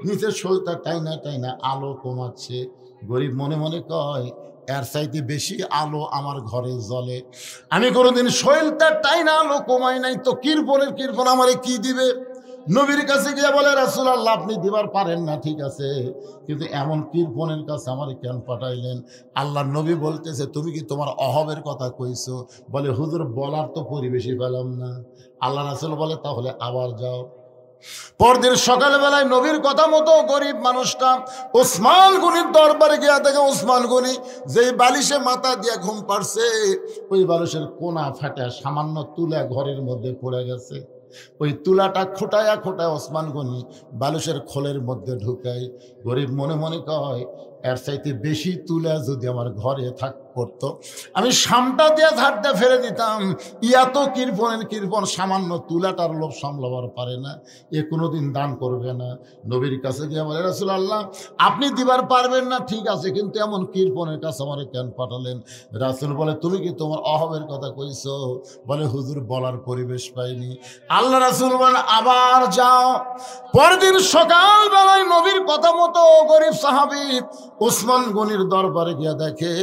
নিচের শোলটা টাইনা টাইনা আলো কমাচ্ছে। গরিব মনে মনে কয় এর চাইতে বেশি আলো আমার ঘরে জ্বলে, আমি কোনোদিন শৈলটা টাইনা আলো কমাই নাই, তো কৃপণের কৃপণ আমারে কি দিবে। নবীর কাছে গিয়ে বলে রাসূলুল্লাহ আপনি দিবার পারেন না ঠিক আছে, কিন্তু এমন কৃপণের কাছে আমার কেন পাঠাইলেন। আল্লাহ নবী বলতেছে তুমি কি তোমার অহবের কথা কইছো? বলে হুজুর বলার তো পরিবেশই পেলাম না। আল্লাহ রাসূল বলে তাহলে আবার যাও। পরদিন সকালবেলায় নবীর কথা মতো গরিব মানুষটা ওসমান গনির দরবারে গিয়া দেখে ওসমান গনি যেই বালিশে মাথা দিয়ে ঘুম পাড়ছে, ওই বালিশের কোনা ফাটা সামান্য তুলা ঘরের মধ্যে পড়ে গেছে। ওই তুলাটা খোটায়া খোটায় ওসমান গনি বালিশের খোলের মধ্যে ঢুকায়। গরিব মনে মনে কয় এর চাইতে বেশি তুলা যদি আমার ঘরে থাক পড়তো, আমি সামটা দিয়ে ঝাড়তে ফেলে দিতাম। এত কৃপণের কৃপণ সামান্য তুলাটার লোভ সামলাবার পারে না, এ কোনোদিন দান করবে না। নবীর কাছে গিয়ে বলে রাসূলুল্লাহ আপনি দিবার পারবেন না ঠিক আছে, কিন্তু এমন কৃপণের কাছে আমার কেন পাঠালেন? রাসূল বলে তুমি কি তোমার অহবের কথা কইছো? বলে হুজুর বলার পরিবেশ পাইনি। আল্লাহ রাসূল বলেন আবার যাও। পরদিন সকালবেলায় নবীর কথা মতো গরিব সাহাবী ওসমান গনির দরবারে গিয়া দেখে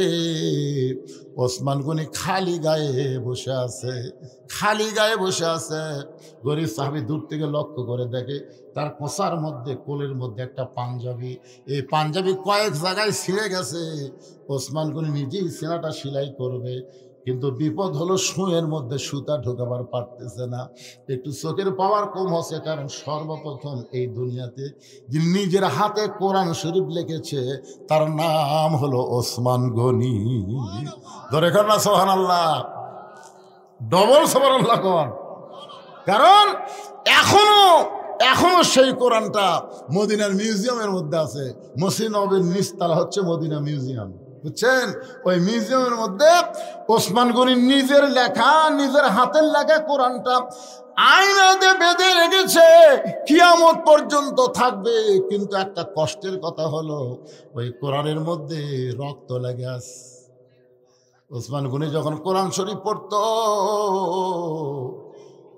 ওসমান গনি খালি গায়ে বসে আছে, খালি গায়ে বসে আছে। গরিব সাহাবী দূর থেকে লক্ষ্য করে দেখে তার কোষার মধ্যে কোলের মধ্যে একটা পাঞ্জাবি, এই পাঞ্জাবি কয়েক জায়গায় ছিঁড়ে গেছে। ওসমান গনি নিজেই সেনাটা সেলাই করবে, কিন্তু বিপদ হলো সুঁয়ের মধ্যে সুতা ঢোকাবার পারতেছে না। একটু চোখের পাওয়ার কম হচ্ছে, কারণ সর্বপ্রথম এই দুনিয়াতে যিনি নিজের হাতে কোরআন শরীফ লিখেছে তার নাম হলো ওসমান গনি। ধরে কর না সুবহানাল্লাহ, ডবল সুবহানাল্লাহ কর। কারণ এখনো সেই কোরআনটা মদিনার মিউজিয়ামের মধ্যে আছে। মসজিদ নববীর নিচতলা হচ্ছে মদিনা মিউজিয়াম, বুঝছেন? ওই মিউজিয়ামের মধ্যে ওসমান গনি নিজের লেখা, নিজের হাতের লেখা কোরআনটা আয়নাতে বেঁধে রেখেছে, কিয়ামত পর্যন্ত থাকবে। কিন্তু একটা কষ্টের কথা হলো ওই কোরআনের মধ্যে রক্ত লেগে আছে। ওসমান গনি যখন কোরআন শরীফ পড়তো,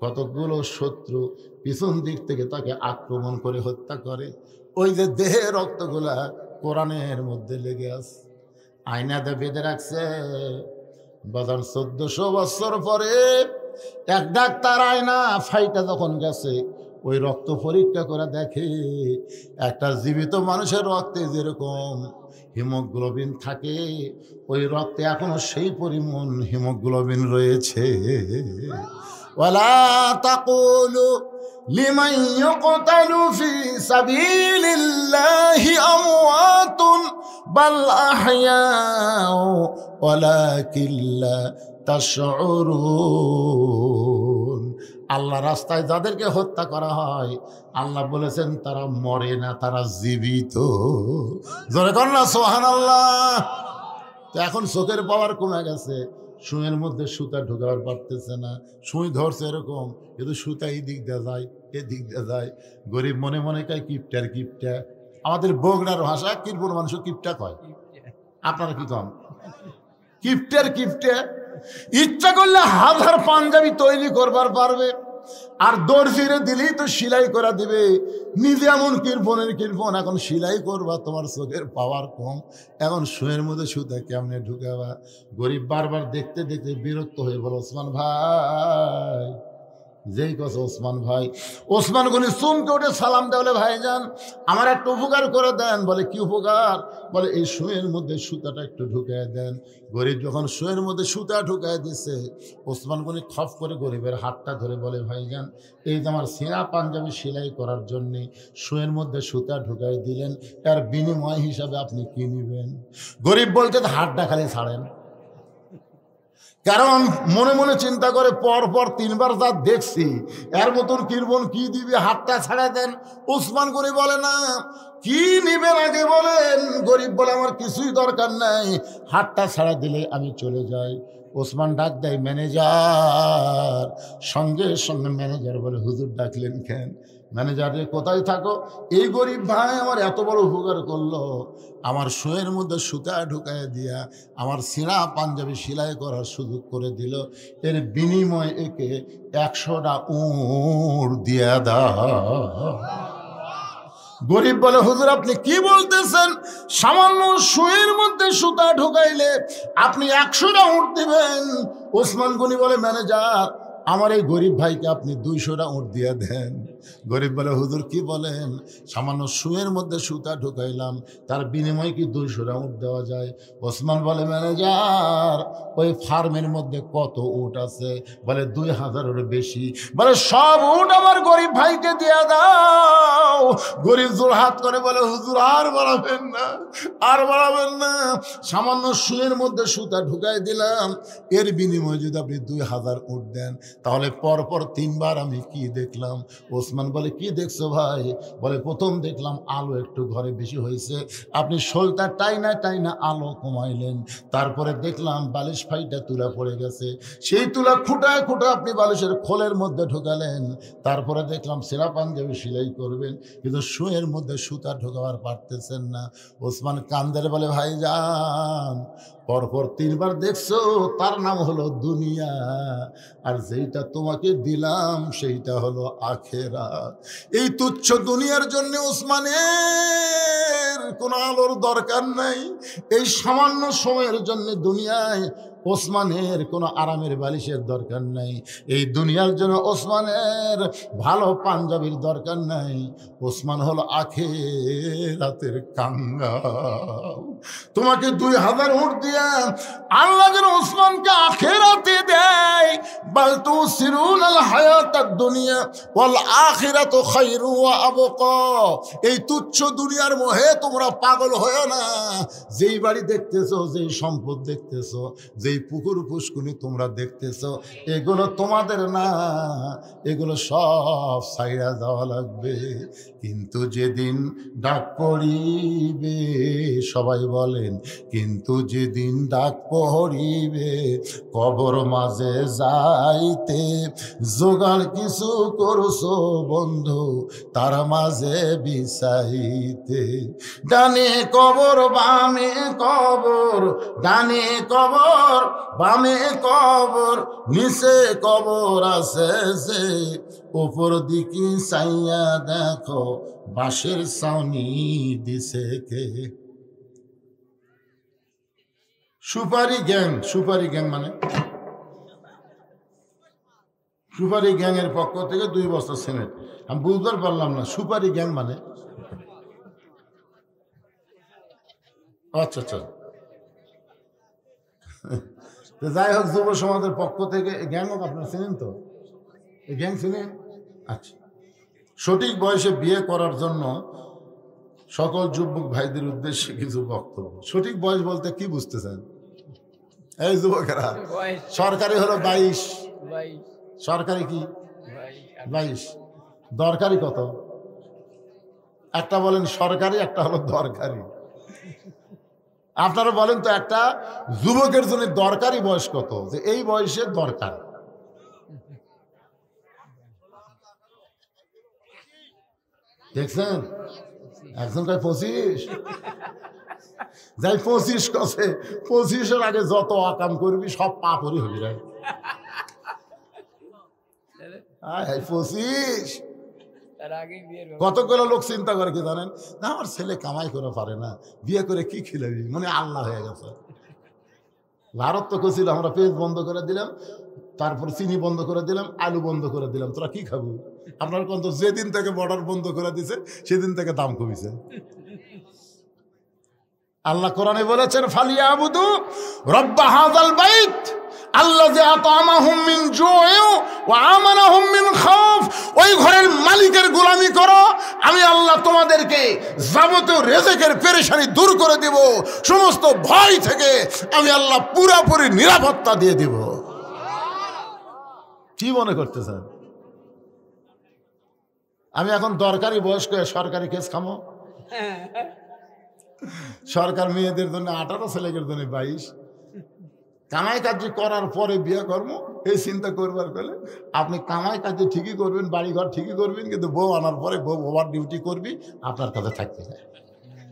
কতগুলো শত্রু পিছন দিক থেকে তাকে আক্রমণ করে হত্যা করে। ওই যে দেহের রক্তগুলা কোরআনের মধ্যে লেগে আছে, আয়নাতে বেঁধে রাখছে। বাজার 1400 বছর পরে এক ডাক্তার আয়না ফাইটা যখন গেছে, ওই রক্ত পরীক্ষা করে দেখে একটা জীবিত মানুষের রক্তে যেরকম হিমোগ্লোবিন থাকে, ওই রক্তে এখনো সেই পরিমাণ হিমোগ্লোবিন রয়েছে। ওয়ালা তাকুলু লিমান ইউকতালু ফি সাবিলিল্লাহি আমওয়াতুন বাল আহইয়াউ ওয়ালাকিন লা তাশউরুন। আল্লাহ রাস্তায় যাদেরকে হত্যা করা হয় আল্লাহ বলেছেন তারা মরে না, তারা জীবিত। জোরে কর না সুবহানাল্লাহ। তো এখন চোখের পাওয়ার কমে গেছে, সুঁয়ের মধ্যে সুতা ঢোকাবার পারতেছে না। সুই ধরছে এরকম, কিন্তু সুতা এই দিক দিয়ে যায়, এদিক দিয়ে যায়। গরিব মনে মনে কয় কিপটার কিপটা। আমাদের বগুড়ার ভাষা কিরপুর মানুষ কিপটা কয়, আপনারা কি কন? কিপটার কিপটা। ইচ্ছা করলে হাজার পাঞ্জাবি তৈরি করবার পারবে, আর দর্জিরে দিলেই তো সেলাই করা দিবে। নিজে এমন কৃপণের কৃপণ, এখন সেলাই করবা, তোমার চোখের পাওয়ার কম, এখন সুয়ের মধ্যে সুতা কেমনে ঢুকাবা? গরিব বারবার দেখতে দেখতে বিরক্ত হয়ে বলো ওসমান ভাই, যেই কথা ওসমান ভাই। ওসমান গনি চমকে উঠে সালাম দেয়, বলে ভাইজান আমার একটা উপকার করে দেন। বলে কি উপকার? বলে এই সুঁয়ের মধ্যে সুতাটা একটু ঢুকায় দেন। গরিব যখন সুঁয়ের মধ্যে সুতা ঢুকায় দিছে, ওসমান গনি খপ করে গরিবের হাতটা ধরে বলে ভাইজান এই যে আমার সিনা পাঞ্জাবি সেলাই করার জন্যে সুঁয়ের মধ্যে সুতা ঢুকায় দিলেন, তার বিনিময় হিসাবে আপনি কি নেবেন? গরিব বলতে হাতটা খালি ছাড়েন। কারণ মনে মনে চিন্তা করে পর পর 3 বার যা দেখছি এর মতন কিরবন কি দিবি, হাতটা ছাড়া দেন। ওসমান গনি বলে না, কি নিবেন আগে বলেন। গরিব বলে আমার কিছুই দরকার নাই, হাতটা ছাড়া দিলে আমি চলে যাই। ওসমান ডাক দেয় ম্যানেজার, সঙ্গে সঙ্গে ম্যানেজার বলে হুজুর ডাকলেন কেন? ম্যানেজার রে কোথায় থাকো? এই গরিব ভাই আমার এত বড় উপকার করলো, আমার শোয়ের মধ্যে সুতা ঢুকায় দিয়া আমার ছিঁড়া পাঞ্জাবি সেলাই করার সুযোগ করে দিল, এর বিনিময়ে একে 100টা উট দিয়া দাও। গরিব বলে হুজুর আপনি কি বলতেছেন? সামান্য শোয়ের মধ্যে সুতা ঢুকাইলে আপনি 100টা উট দিবেন? ওসমান গনি বলে ম্যানেজার আমার এই গরিব ভাইকে আপনি 200টা উট দিয়ে দেন। গরিব বলে হুজুর কি বলেন? সামান্য শুয়ের মধ্যে সুতা ঢুকাইলাম, তার বিনিময়ে কি 200টা উট দেওয়া যায়? ওসমান বলে ম্যানেজার ওই ফার্মের মধ্যে কত উট আছে? বলে 2000-এর বেশি। বলে সব উট আমার গরিব ভাইকে দিয়ে দাও। গরিব জোড়হাত করে বলে হুজুর আর বাড়াবেন না, আর বাড়াবেন না, সামান্য শুয়ের মধ্যে সুতা ঢুকাই দিলাম, এর বিনিময়ে যদি আপনি 2000 উট দেন তাহলে পরপর 3 বার আমি কি দেখলাম? ওসমান বলে কি দেখছো ভাই? বলে প্রথম দেখলাম আলো একটু ঘরে বেশি হয়েছে, আপনি শোলটা টাইনা টাইনা আলো কমাইলেন। তারপরে দেখলাম বালিশ ফাইটা তুলা পড়ে গেছে, সেই তুলা খুঁটায় খুঁটা আপনি বালিশের খোলের মধ্যে ঢোকালেন। তারপরে দেখলাম সেরা পাঞ্জাবি সেলাই করবেন, কিন্তু শুয়ের মধ্যে সুতা ঢোকাবার পারতেছেন না। ওসমান কান্দের বলে ভাই যান পরপর 3 বার দেখছো, তার নাম হলো দুনিয়া, আর যেইটা তোমাকে দিলাম সেইটা হলো আখেরাত। এই তুচ্ছ দুনিয়ার জন্য ওসমানের কোনো আলোর দরকার নাই, এই সামান্য সময়ের জন্য দুনিয়ায় ওসমানের কোনো আরামের বালিশের দরকার নাই, এই দুনিয়ার জন্য ওসমানের ভালো পাঞ্জাবির দরকার নাই। ওসমান হলো আখেরাতের কাঙ্গাল। তোমাকে 2000 উট দিয়া আল্লাহ যেন ওসমানকে আখেরাতে দেয়। বাল তুসিরুনাল হায়াতাদ দুনিয়া ওয়াল আখিরাতু খায়রু ওয়া আবকা। এই তুচ্ছ দুনিয়ার মোহে তোমরা পাগল হয়ো না। যেই বাড়ি দেখতেছো, যেই সম্পদ দেখতেছো, যেই পুকুর পুষ্কুনি তোমরা দেখতেছো, এগুলো তোমাদের না, এগুলো সব ছাইড়া যাওয়া লাগবে। কিন্তু যেদিন ডাক পড়িবে, সবাই বলেন, কিন্তু যেদিন ডাক পড়িবে কবর মাঝে যাইতে, জোগাড় কিছু করছো বন্ধু তার মাঝে বিছাইতে। ডানে কবর বামে কবর, ডানে কবর বামে কবর, নিচে কবর আছে যে, উপর দিকে চাইয়া দেখো বাঁশের ছাউনি দিছে কে। সুপারি গ্যাং, সুপারি গ্যাং মানে সুপারি গ্যাংয়ের পক্ষ থেকে 2 বস্তা সিমেন্ট। আমি বুঝতে পারলাম না সুপারি গ্যাং মানে। আচ্ছা আচ্ছা, যাই হোক, যুব সমাজের পক্ষ থেকে গ্যাং হোক, আপনারা চিনেন তো এই গ্যাং চিনেন? আচ্ছা, সঠিক বয়সে বিয়ে করার জন্য সকল যুবক ভাইদের উদ্দেশ্যে কিছু বক্তব্য। সঠিক বয়স বলতে কি বুঝতেছেন এই যুবকেরা? সরকারি হলো 22, সরকারি কি 22, দরকারি কত? একটা বলেন সরকারি, একটা হলো দরকারি। আপনারা বলেন তো একটা যুবকের জন্য দরকারি বয়স কত, যে এই বয়সে দরকার? দেখছেন একজন কয় 25, যাই 25 কছে, 25-এর আগে যত আকাম করবি সব পাপড়ি হবি রে। 25 কতগুলো লোক চিন্তা করে কি জানেন? না আমার ছেলে কামাই করে পারে না, বিয়ে করে কি খিলাবি, মানে আল্লাহ হয়ে গেছে। ভারত তো কছিল আমরা পেঁয়াজ বন্ধ করে দিলাম, তারপর চিনি বন্ধ করে দিলাম, আলু বন্ধ করে দিলাম, তোরা কি খাবো? আপনার কোন তো যেদিন থেকে বর্ডার বন্ধ করে দিছে সেদিন থেকে দাম কমিছে। আল্লাহ কোরআনে বলেছেন ফালিয়াবুদু রব্বা হাযাল বাইত আল্লাযী আতা'আমাহুম মিন জু'ইন ওয়া আমানাহুম মিন খাউফ। ওই ঘরের মালিকের গোলামি করো, আমি আল্লাহ তোমাদেরকে যাবতীয় রিজিকের পেরেশানি দূর করে দিব, সমস্ত ভয় থেকে আমি আল্লাহ পুরোপুরি নিরাপত্তা দিয়ে দিব। কি মনে করতেছেন আমি এখন দরকারি বয়স্ক সরকারি কেস খামো? সরকার মেয়েদের জন্য 18, ছেলেদের জন্য 22। কামাই কাজ করার পরে বিয়ে করবো এই চিন্তা করবার ফলে আপনি কামাই কাজ ঠিকই করবেন, বাড়িঘর ঠিকই করবেন, কিন্তু বউ আনার পরে বউ ওভার ডিউটি করবি, আপনার কাছে থাকতে যায়।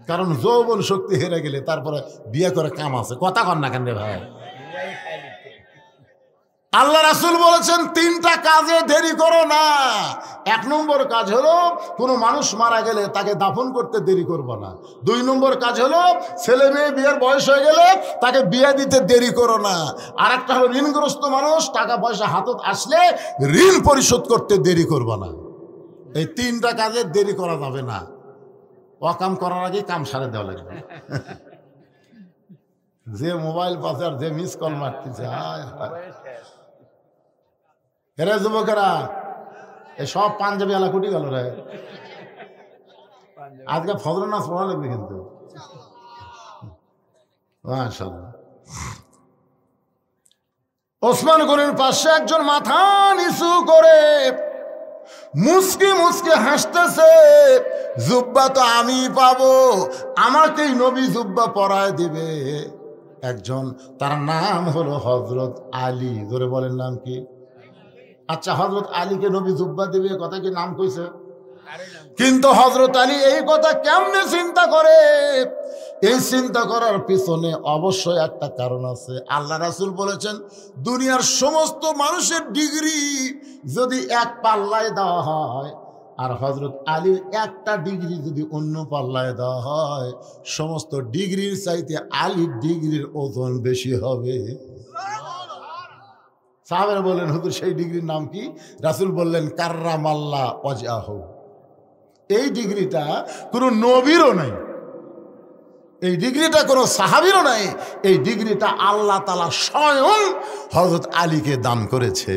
কারণ যৌবন শক্তি হেরে গেলে তারপরে বিয়ে করে কাম আছে। কথা কন না কেন রে ভাই? আল্লাহ রাসূল বলেছেন 3টা কাজে দেরি করো না। 1 নম্বর কাজ হলো কোনো মানুষ মারা গেলে তাকে দাফন করতে দেরি করবো না। 2 নম্বর কাজ হলো ছেলে মেয়ে বিয়ের বয়স হয়ে গেলে তাকে বিয়ে দিতে দেরি করো না। আর একটা হলো ঋণগ্রস্ত মানুষ টাকা পয়সা হাতত আসলে ঋণ পরিশোধ করতে দেরি করবো না। এই 3টা কাজে দেরি করা যাবে না। অকাম করার আগে কাম সারে দেওয়া লাগবে। যে মোবাইল পাশে আর যে মিস কল মারতেছে, হেরে যুবকেরা সব পাঞ্জাবি আলা কুটি গেল রে। আজকে ফজর নাচ পড়া লাগবে কিন্তু। মাশাআল্লাহ। ওসমান গনির পাশে একজন মাথা নিচু করে মুস্কি মুস্কি হাসতেছে। জুব্বা তো আমি পাবো, আমাকেই নবী জুব্বা পরায় দিবে একজন। তার নাম হলো হযরত আলী। ধরে বলেন নাম কি? আচ্ছা, হযরত আলীকে নবী জুব্বা দেবে কথা কি নাম কইছে? কিন্তু হযরত আলী এই কথা কেমনে চিন্তা করে? এই চিন্তা করার পিছনে অবশ্যই একটা কারণ আছে। আল্লাহ রাসূল বলেছেন দুনিয়ার সমস্ত মানুষের ডিগ্রি যদি এক পাল্লায় দেওয়া হয় আর হযরত আলীর একটা ডিগ্রি যদি অন্য পাল্লায় দেওয়া হয়, সমস্ত ডিগ্রির চাইতে আলীর ডিগ্রির ওজন বেশি হবে। সাহাবারা বললেন হুজুর সেই ডিগ্রির নাম কি? রাসূল বললেন কাররামাল্লাহ ওয়াজহাহু। এই ডিগ্রিটা কোনো নবীরও নাই, এই ডিগ্রিটা কোনো সাহাবীরও নাই, এই ডিগ্রিটা আল্লাহ তাআলা স্বয়ং হযরত আলীকে দান করেছে।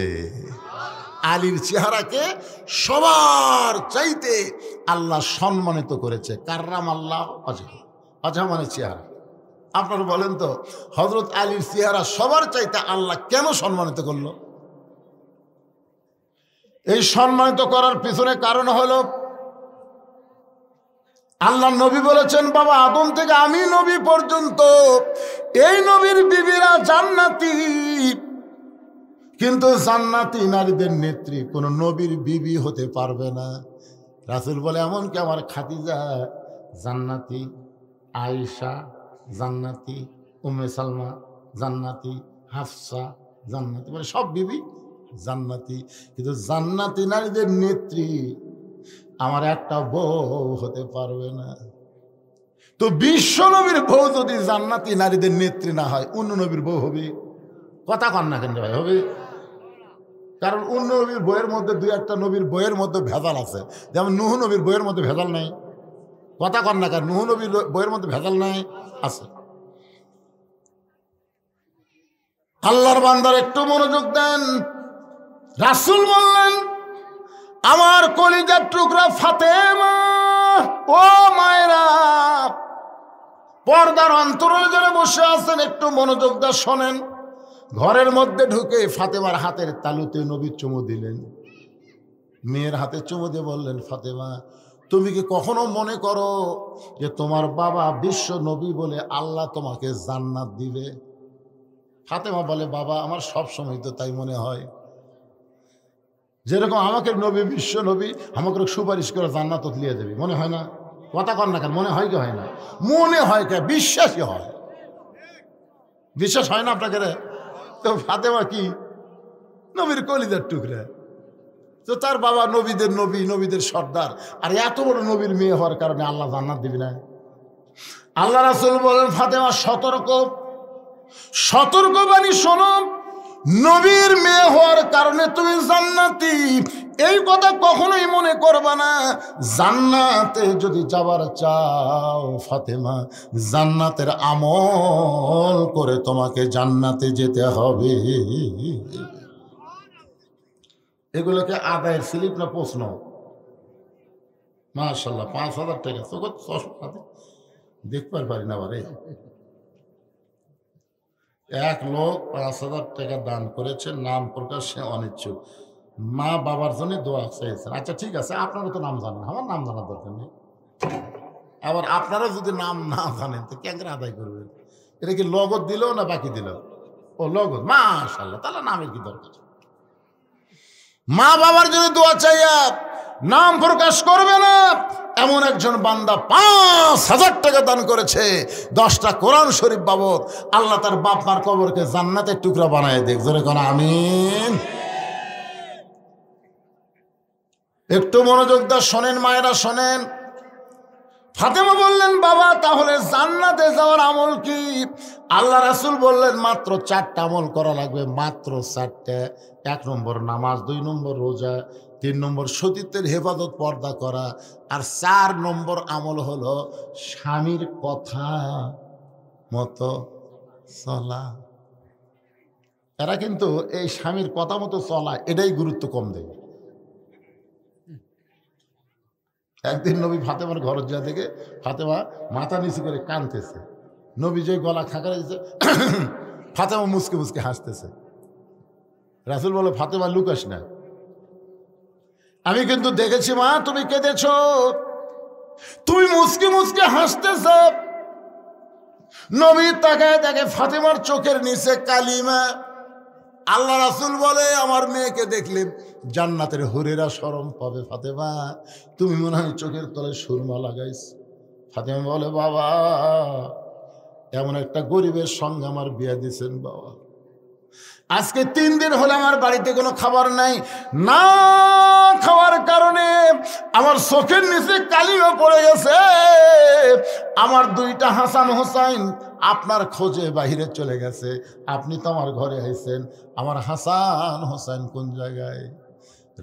আলীর চেহারাকে সবার চাইতে আল্লাহ সম্মানিত করেছে। কাররামাল্লাহ ওয়াজহাহু, ওয়াজহ মানে চেহারা। আপনারা বলেন তো হযরত আলীর চেহারা সবার চাইতে আল্লাহ কেন সম্মানিত করলো? এই সম্মানিত করার পিছনে কারণ হলো আল্লাহ নবী বলেছেন বাবা আদম থেকে আমি নবী পর্যন্ত এই নবীর বিবিরা জান্নাতি, কিন্তু জান্নাতি নারীদের নেত্রী কোন নবীর বিবি হতে পারবে না। রাসূল বলে এমনকি আমার খাদিজা জান্নাতি, আয়েশা জান্নাতি, উম্মে সালমা জান্নাতি, হাফসা জান্নাতি, মানে সব বিবি জান্নাতি, কিন্তু জান্নাতি নারীদের নেত্রী আমার একটা বউ হতে পারবে না। তো বিশ্ব নবীর বউ যদি জান্নাতি নারীদের নেত্রী না হয়, অন্য নবীর বউ হবে? কথা কন না কেন ভাই? হবে। কারণ অন্য নবীর বইয়ের মধ্যে 2-1টা নবীর বইয়ের মধ্যে ভেজাল আছে। যেমন নূহ নবীর বইয়ের মধ্যে ভেজাল নাই। কথা কন না কেন? নূহ নবীর বইয়ের মধ্যে ভেজাল নাই, আছে। আল্লাহর বান্দার একটু মনোযোগ দেন। রাসূল বললেন আমার কলিজার টুকরা ফাতেমা, ও মায়েরা, পর্দার অন্তরালে যারা বসে আছেন একটু মনোযোগ দিয়ে শোনেন। ঘরের মধ্যে ঢুকে ফাতেমার হাতের তালুতে নবী চুমু দিলেন। মেয়ের হাতে চুমু দিয়ে বললেন ফাতেমা তুমি কি কখনো মনে করো যে তোমার বাবা বিশ্ব নবী বলে আল্লাহ তোমাকে জান্নাত দিবে? ফাতেমা বলে বাবা আমার সব সময় তো তাই মনে হয়, যেরকম আমাকে নবী বিশ্ব নবী আমাকে সুপারিশ করে জান্নাত লিয়ে দেবে, মনে হয় না? কথা কর না কেন? মনে হয় কি হয় না? মনে হয় কে? বিশ্বাসই হয়। বিশ্বাস হয় না আপনাকে রে? তো ফাতেমা কি নবীর কলিজার টুকরা, তো তার বাবা নবীদের নবী, নবীদের সর্দার, আর এত বড় নবীর মেয়ে হওয়ার কারণে আল্লাহ জান্নাত দিবি না? আল্লাহ রাসূল বলেন ফাতেমা সতর্ক, সতর্কবাণী শোনো, নবীর মেয়ে হওয়ার কারণে তুমি জান্নাতি এই কথা কখনোই মনে করবা না। জান্নাতে যদি যাবার চাও ফাতেমা, জান্নাতের আমল করে তোমাকে জান্নাতে যেতে হবে। এগুলোকে আদায়ের স্লিপ না প্রশ্ন? মাশাআল্লাহ 5,000 টাকা চোখে চশমা দেখবার পারি না বারে। এক লোক 5,000 টাকা দান করেছে, নাম প্রকাশে অনিচ্ছুক, মা বাবার জন্য দোয়া চাইছেন। আচ্ছা ঠিক আছে, আপনারা তো নাম জানেন, আমার নাম জানার দরকার নেই। আবার আপনারা যদি নাম না জানেন তো কেন আদায় করবেন? এটা কি লগত দিল না বাকি দিল? ও লগত, মাশাআল্লাহ, তাহলে নামের কি দরকার? মা বাবার জন্য দোয়া চাইয়া নাম প্রকাশ করবে না এমন একজন বান্দা 5,000 টাকা দান করেছে, 10টা কোরআন শরীফ বাবদ। আল্লাহ তার বাপ মার কবরকে জান্নাতের টুকরা বানায় দেখ, জোরে কোন আমিন। একটু মনোযোগ দা শোনেন মায়েরা, শোনেন। ফাতেমা বললেন, বাবা তাহলে জান্নাতে যাওয়ার আমল কি? আল্লাহ রাসূল বললেন, মাত্র 4টা আমল করা লাগবে, মাত্র 4টা। 1 নম্বর নামাজ, 2 নম্বর রোজা, 3 নম্বর সতীত্বের হেফাজত পর্দা করা, আর 4 নম্বর আমল হলো স্বামীর কথা মতো চলা। এরা কিন্তু এই স্বামীর কথা মতো চলা এটাই গুরুত্ব কম দেয়। একদিন নবী ফাতেমার ঘর যা দেখে ফাতেমা মাথা নিচু করে কাঁদতেছে, নবী যে গলা খাঁকা দিয়েছে, ফাতেমা মুসকে মুসকে হাসতেছে। রাসূল বলে, ফাতেমা লুকাস না, আমি কিন্তু দেখেছি মা তুমি কেঁদেছ, তুমি মুসকে মুসকে হাসতেছ। নবী তাকায় দেখে ফাতেমার চোখের নিচে কালিমা। আল্লাহ রাসূল বলে, আমার মেয়েকে দেখলে জান্নাতের হুরেরা শরম পাবে। ফাতেমা তুমি মনে হয় চোখের তলে সুরমা লাগাইছ। ফাতেমা বলে, বাবা এমন একটা গরিবের সঙ্গে আমার বিয়ে দিয়েছেন বাবা, আজকে 3 দিন হলে আমার বাড়িতে কোনো খাবার নাই, না খাওয়ার কারণে আমার চোখের নিচে কালিমা পড়ে গেছে। আমার 2টা হাসান হোসাইন আপনার খোঁজে বাহিরে চলে গেছে, আপনি তো আমার ঘরে আইছেন, আমার হাসান হোসাইন কোন জায়গায়?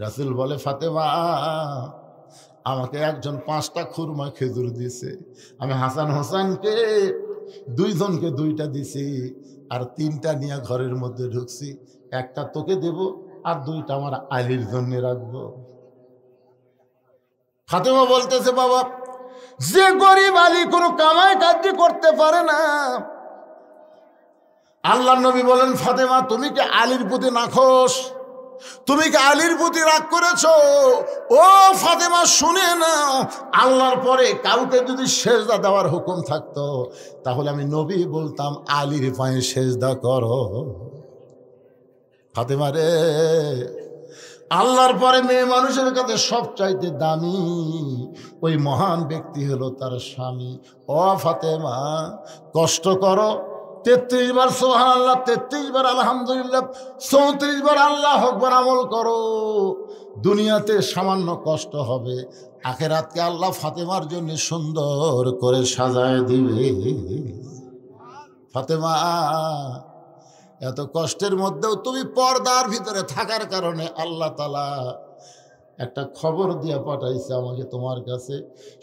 রাসূল বলে, ফাতেমা আমাকে একজন 5টা খুরমা খেজুর দিছে, আমি হাসান হোসাইনকে 2 জনকে 2টা দিছি, আর 3টা নিয়ে ঘরের মধ্যে ঢুকছি, 1টা তোকে দেব আর 2টা আমার আলীর জন্য রাখবো। ফাতেমা বলতেছে, বাবা যে গরিব আলী কোনো কামাই কাজ করতে পারে না। আল্লাহ নবী বলেন, ফাতেমা তুমি কি আলীর প্রতি নাখোশ? তুমি কি আলীর প্রতি রাগ করেছো? ও ফাতেমা শুনে নাও, আল্লাহর পরে কাউকে যদি সেজদা দেওয়ার হুকুম থাকতো তাহলে আমি নবী বলতাম আলীর পায়ে সেজদা করো। ফাতেমা রে, আল্লাহর পরে মেয়ে মানুষের কাছে সবচাইতে দামি ওই মহান ব্যক্তি হলো তার স্বামী। ও ফাতেমা কষ্ট করো, 33 বার সুবহানাল্লাহ, 33 বার আলহামদুলিল্লাহ, 34 বার আল্লাহু আকবার আমল করো। দুনিয়াতে সামান্য কষ্ট হবে, আখিরাতকে আল্লাহ ফাতেমার জন্য সুন্দর করে সাজায় দিবে। ফাতেমা এত কষ্টের মধ্যেও তুমি পর্দার ভিতরে থাকার কারণে আল্লাহ তাআলা একটা খবর দিয়ে পাঠাইছে আমাকে তোমার কাছে।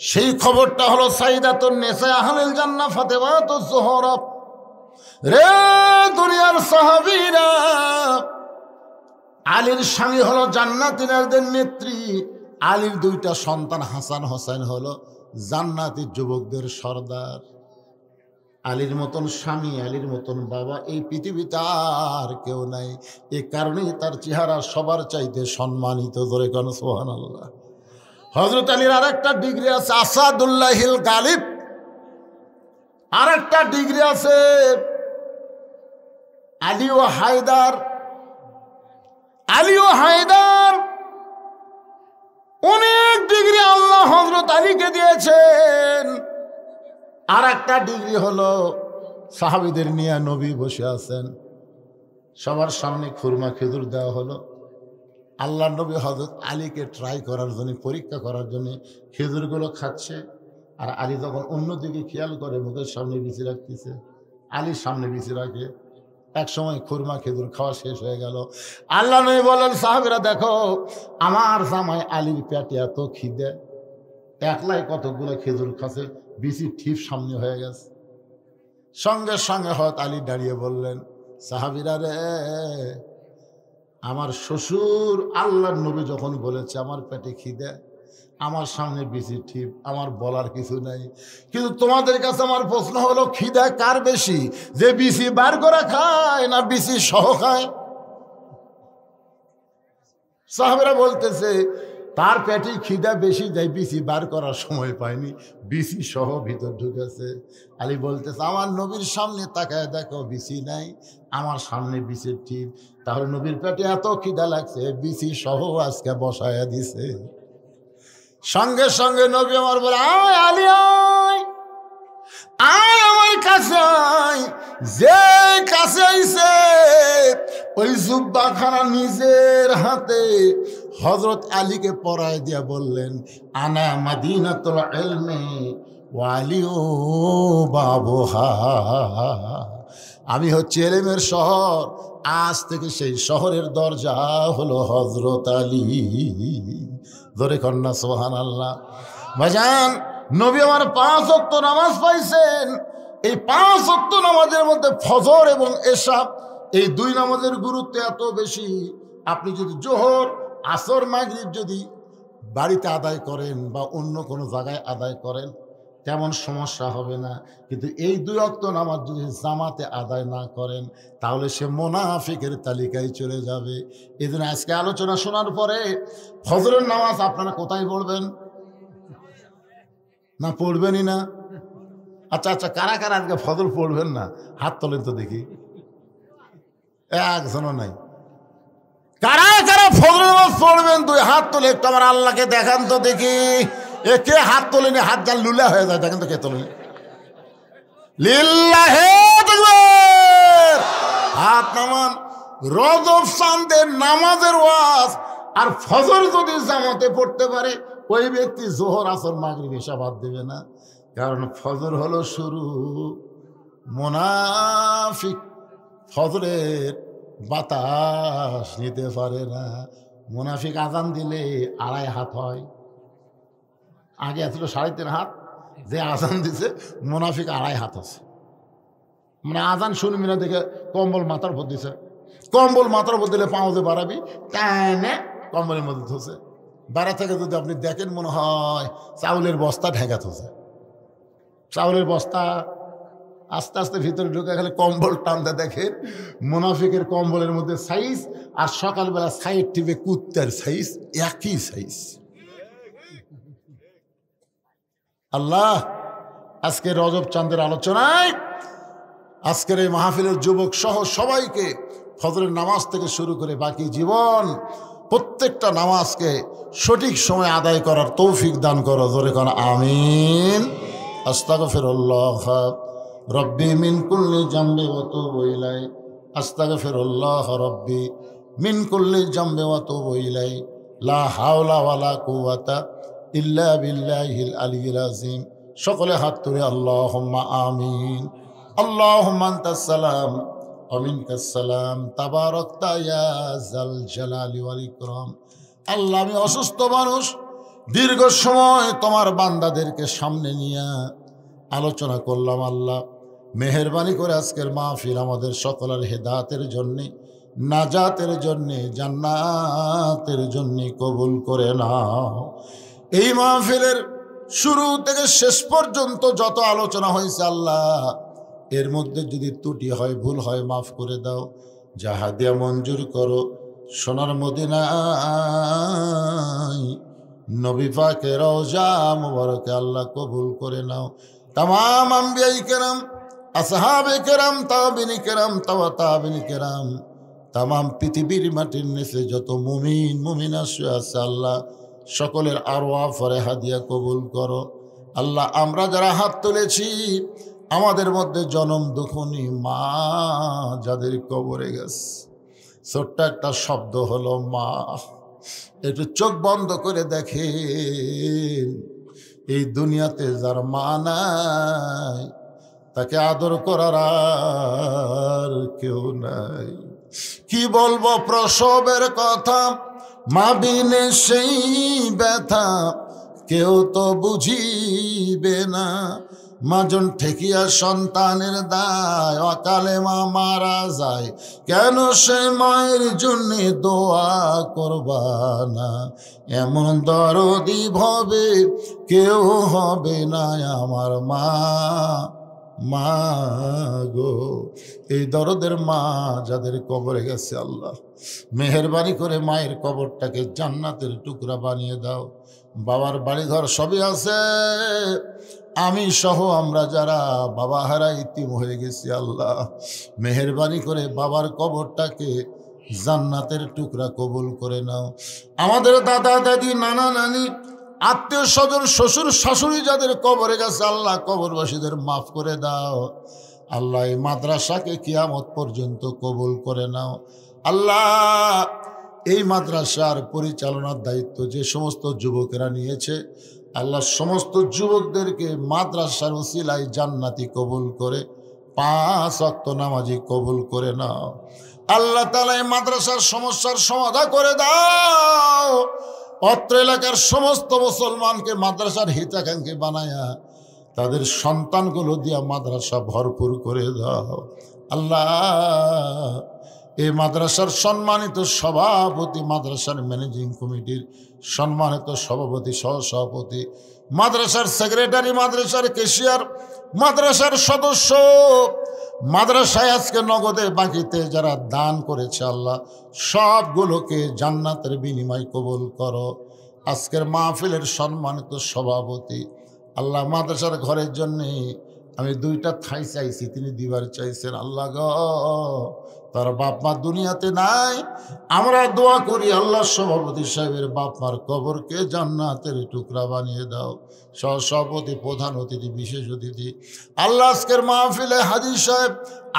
সেই খবরটা হলো সাইদাতুন নিসা আহলুল জান্নাহ ফাতেমাতুজ জোহরা। রে দুনিয়ার সাহাবীরা, আলীর স্বামী হলো জান্নাতীদের নেত্রী, আলীর 2টা সন্তান হাসান হোসেন হলো জান্নাতি যুবকদের সর্দার। আলীর মতন স্বামী, আলীর মতন বাবা এই পৃথিবীতে আর কেউ নাই। এ কারণেই তার চেহারা সবার চাইতে সম্মানিত। ধরে কেন সুবহানাল্লাহ। হযরত আলীর আরেকটা ডিগ্রি আছে আসাদুল্লাহিল গালিব, আরেকটা ডিগ্রি আছে আলী ও হায়দার। আলী ও হায়দার অনেক ডিগ্রি আল্লাহ হযরত আলীকে দিয়েছেন। আর একটা ডিগ্রি হলো সাহাবীদের নিয়ে নবী বসে আছেন, সবার সামনে খুরমা খেজুর দেওয়া হলো। আল্লাহ নবী হযরত আলীকে ট্রাই করার জন্য, পরীক্ষা করার জন্য খেজুরগুলো খাচ্ছে, আর আলী তখন অন্যদিকে খেয়াল করে মুখের সামনে বিছিয়ে রাখতেছে, আলীর সামনে বিছিয়ে রাখে। এক সময় খুরমা খেজুর খাওয়া শেষ হয়ে গেল। আল্লাহ নবী বলেন, সাহাবীরা দেখো আমার জামাই আলীর পেটে এত খিদে, একলাই কতগুলো খেজুর খাচ্ছে, বিচি ঠিক সামনে হয়ে গেছে। সঙ্গে সঙ্গে হযরত আলী দাঁড়িয়ে বললেন, সাহাবীরা রে, আমার শ্বশুর আল্লাহর নবী যখন বলেছে আমার পেটে খিদে, আমার সামনে বিসি ঠিক, আমার বলার কিছু নাই। কিন্তু তোমাদের কাছে আমার প্রশ্ন হলো, খিদা কার বেশি, যে বিসি বার করা খায় না বিসি সহ খায়? সাহাবেরা বলতেছে তার পেটে খিদা বেশি, যাই বিসি বার করার সময় পায়নি, বিসি সহ ভিতর ঢুকেছে। আলী বলতেছে আমার নবীর সামনে তাকায় দেখো বিসি নাই, আমার সামনে বিসি ঠিক। তাহলে নবীর পেটে এত খিদা লাগছে, বিসি সহ আজকে বসায়া দিছে। সঙ্গে সঙ্গে নবী আমার বলে আয় আলী আয়, আয় আমার কাছে আয়। যে কাছে আইছে ওই জুব্বাখানা নিজের হাতে হযরত আলীকে পরায় দিয়া বললেন আনা মাদিনাতুল ইলমি ওয়া আলিউ বাবুহা, আমি হচ্ছে ইলমের শহর, আজ থেকে সেই শহরের দরজা হলো হযরত আলী। ধরে কন্যা সুবহানাল্লাহ। ভাইজান, নবী আমার 5 ওয়াক্ত নামাজ পাইছেন। এই 5 ওয়াক্ত নামাজের মধ্যে ফজর এবং এশা, এই 2 নামাজের গুরুত্ব এত বেশি। আপনি যদি জোহর, আসর, মাগরিব যদি বাড়িতে আদায় করেন বা অন্য কোনো জায়গায় আদায় করেন তেমন সমস্যা হবে না, কিন্তু এই 2 ওয়াক্ত নামাজ যদি জামাতে আদায় না করেন তাহলে সে মুনাফিকের তালিকায় চলে যাবে। এই জন্য আজকে আলোচনা শোনার পরে ফজরের নামাজ আপনারা কোথায় পড়বেন? না পড়বেনই না? আচ্ছা আচ্ছা, কারা কারা আজকে ফজর পড়বেন না হাত তোলেন তো দেখি। একজনও নাই। কারা কারা ফজর নামাজ পড়বেন 2 হাত তোলে একটু আমার আল্লাহকে দেখান তো দেখি। এ কে হাত তোলেনি? হাত যান লুলা হয়ে যায়, দেখেন তো কে তোলেনি। লিল্লাহে তাকবীর, হাত নামান। রজব চাঁদের নামাজের ওয়াজ আর ফজর যদি জামাতে পড়তে পারে ওই ব্যক্তি জোহর, আসর, মাগরিব, এশা বাদ দেবে না। কারণ ফজর হলো শুরু। মুনাফিক ফজরের বাতাস নিতে পারে না। মুনাফিক আজান দিলে 2.5 হাত হয়, আগে ছিল 3.5 হাত, যে আজান দিছে মুনাফিক 2.5 হাত আছে। মানে আজান শুনবি না দেখে কম্বল মাথার উপর দিছে, কম্বল মাথার উপর দিলে পাও যে বাড়াবি, টানে কম্বলের মধ্যে ধসে। বাইরে থেকে যদি আপনি দেখেন মনে হয় চাউলের বস্তা ঢেকা থসে। চাউলের বস্তা আস্তে আস্তে ভিতরে ঢুকে গেলে কম্বল টানতে দেখেন মুনাফিকের কম্বলের মধ্যে সাইজ আর সকালবেলা সাইড টিপে কুত্তার সাইজ একই সাইজ। আল্লাহ, আজকে রজব চাঁদের আলোচনায় আজকের এই মাহফিলের যুবক সহ সবাইকে ফজরের নামাজ থেকে শুরু করে বাকি জীবন প্রত্যেকটা নামাজকে সঠিক সময় আদায় করার তৌফিক দান করো। জোরে কোন আমিন। আস্তাগফিরুল্লাহ রব্বি মিন কুল্লি জামবি ওয়া তুবু ইলাইহি, আস্তাগফিরুল্লাহ রব্বি মিন কুল্লি জামবি ওয়া তুবু ইলাইহি, লা হাওলা ওয়ালা কুওয়াতা ইল্লা বিল্লাহিল আলিয়্যিল আযীম। সকলে হাত তুলে আল্লাহুম্মা আমিন। আল্লাহুম্মা আনতাস সালাম ওয়া মিনকাস সালাম, তাবারাকতা ইয়া যাল জালালি ওয়াল ইকরাম। আল্লাহ, আমি অসুস্থ মানুষ, দীর্ঘ সময় তোমার বান্দাদেরকে সামনে নিয়ে আলোচনা করলাম। আল্লাহ, মেহেরবানি করে আজকের মাহফিল আমাদের সকলের হেদায়েতের জন্যে, নাজাতের জন্যে, জান্নাতের জন্যে কবুল করে নাও। এই মাহফিলের শুরু থেকে শেষ পর্যন্ত যত আলোচনা হয়েছে আল্লাহ, এর মধ্যে যদি ত্রুটি হয়, ভুল হয়, মাফ করে দাও। যাহা দিয়া মঞ্জুর করো। সোনার মদিনায় নবী পাকের রওজা মুবারকে আল্লাহ কবুল করে নাও। তামাম আম্বিয়াই কেরাম, আসহাবে কেরাম, তাবিনী কেরাম, তাবিনী কেরাম, তামাম পৃথিবীর মাটির নিচে যত মুমিন মুমিনা শুয়ে আছে আল্লাহ, সকলের আরওয়াহ ফরেহা দিয়া কবুল করো। আল্লাহ, আমরা যারা হাত তুলেছি আমাদের মধ্যে জনম দুঃখনী মা যাদের কবরে গেছে, ছোট্ট একটা শব্দ হলো মা। একটু চোখ বন্ধ করে দেখেন, এই দুনিয়াতে যার মা নাই তাকে আদর করার আর কেউ নাই। কি বলবো প্রসবের কথা, মা বিনে সেই ব্যথা কেউ তো বুঝিবে না। মাজন ঠেকিয়া সন্তানের দায়, অকালে মা মারা যায়, কেন সে মায়ের জন্যে দোয়া করবা না? এমন দরদি ভবে কেউ হবে না আমার মা, মা গো। এই দরদের মা যাদের কবরে গেছে, আল্লাহ মেহেরবানি করে মায়ের কবরটাকে জান্নাতের টুকরা বানিয়ে দাও। বাবার বাড়িঘর সবই আছে, আমি সহ আমরা যারা বাবা হারা ইতিম হয়ে গেছি, আল্লাহ মেহেরবানি করে বাবার কবরটাকে জান্নাতের টুকরা কবুল করে নাও। আমাদের দাদা দাদি, নানা নানি, আত্মীয় স্বজন, শ্বশুর শাশুড়ি যাদের কবরে গেছে, আল্লাহ কবরবাসীদের মাফ করে দাও। আল্লাহ এই মাদ্রাসাকে কিয়ামত পর্যন্ত কবুল করে নাও। আল্লাহ এই মাদ্রাসার পরিচালনার দায়িত্ব যে সমস্ত যুবকেরা নিয়েছে, আল্লাহ সমস্ত যুবকদেরকে মাদ্রাসার ওসিলায় জান্নাতি কবুল করে 5 ওয়াক্ত নামাজি কবুল করে নাও। আল্লাহ তাআলা এই মাদ্রাসার সমস্যার সমাধান করে দাও। অত্র এলাকার সমস্ত মুসলমানকে মাদ্রাসার হিতাকাঙ্ক্ষী বানায়া তাদের সন্তানগুলো দিয়া মাদ্রাসা ভরপুর করে দাও। আল্লাহ এই মাদ্রাসার সম্মানিত সভাপতি, মাদ্রাসার ম্যানেজিং কমিটির সম্মানিত সভাপতি, সহসভাপতি, মাদ্রাসার সেক্রেটারি, মাদ্রাসার ক্যাশিয়ার, মাদ্রাসার সদস্য, মাদ্রাসায় আজকে নগদে বাকিতে যারা দান করেছে, আল্লাহ সবগুলোকে জান্নাতের বিনিময় কবুল করো। আজকের মাহফিলের সম্মানিত সভাপতি, আল্লাহ মাদ্রাসার ঘরের জন্যে আমি 2টা ঠাঁই চাইছি, তিনি দিবার চাইছেন। আল্লাহ গো, তার বাপ মা দুনিয়াতে নাই, আমরা দোয়া করি আল্লাহ সভাপতি সাহেবের বাপ মার কবরকে জান্নাতের টুকরা বানিয়ে দাও। সহসভাপতি, প্রধান অতিথি, বিশেষ অতিথি, আল্লাহ আজকের মাহফিলে হাজী সাহেব,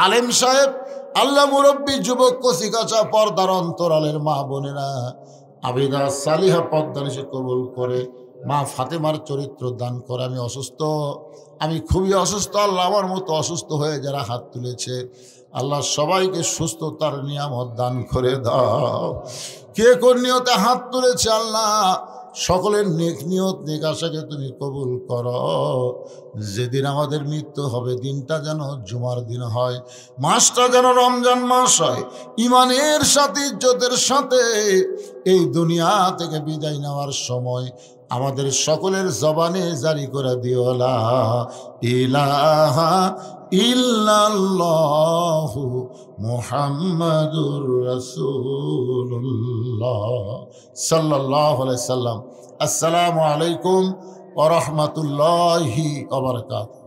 আলেম সাহেব, আল্লাহ মুরব্বী, যুবক, কচিকাচা, পর্দার অন্তরালের মা বোনেরা, আবিদা সালিহা পদ্মানিসে কবুল করে। মা ফাতেমার চরিত্র দান করে। আমি অসুস্থ, আমি খুবই অসুস্থ, আল্লাহ আমার মতো অসুস্থ হয়ে যারা হাত তুলেছে, আল্লাহ সবাইকে সুস্থতার নিয়ামত দান করে দাও। কে কোন নিয়তে হাত তুলেছে, আল্লাহ সকলের নেক নিয়ত, নেক আশাকে তুমি কবুল করো। যেদিন আমাদের মৃত্যু হবে, দিনটা যেন জুমার দিন হয়, মাসটা যেন রমজান মাস হয়, ইমানের সাথে, ইজ্জতের সাথে এই দুনিয়া থেকে বিদায় নেওয়ার সময় আমাদের সকলের জবানে জারি করে দিও, লা ইলাহা ইল্লাল্লাহু মুহাম্মাদুর রাসূলুল্লাহ সাল্লাল্লাহু আলাইহি সাল্লাম। আসসালামু আলাইকুম ওয়া রাহমাতুল্লাহি ওয়া বারাকাতুহু।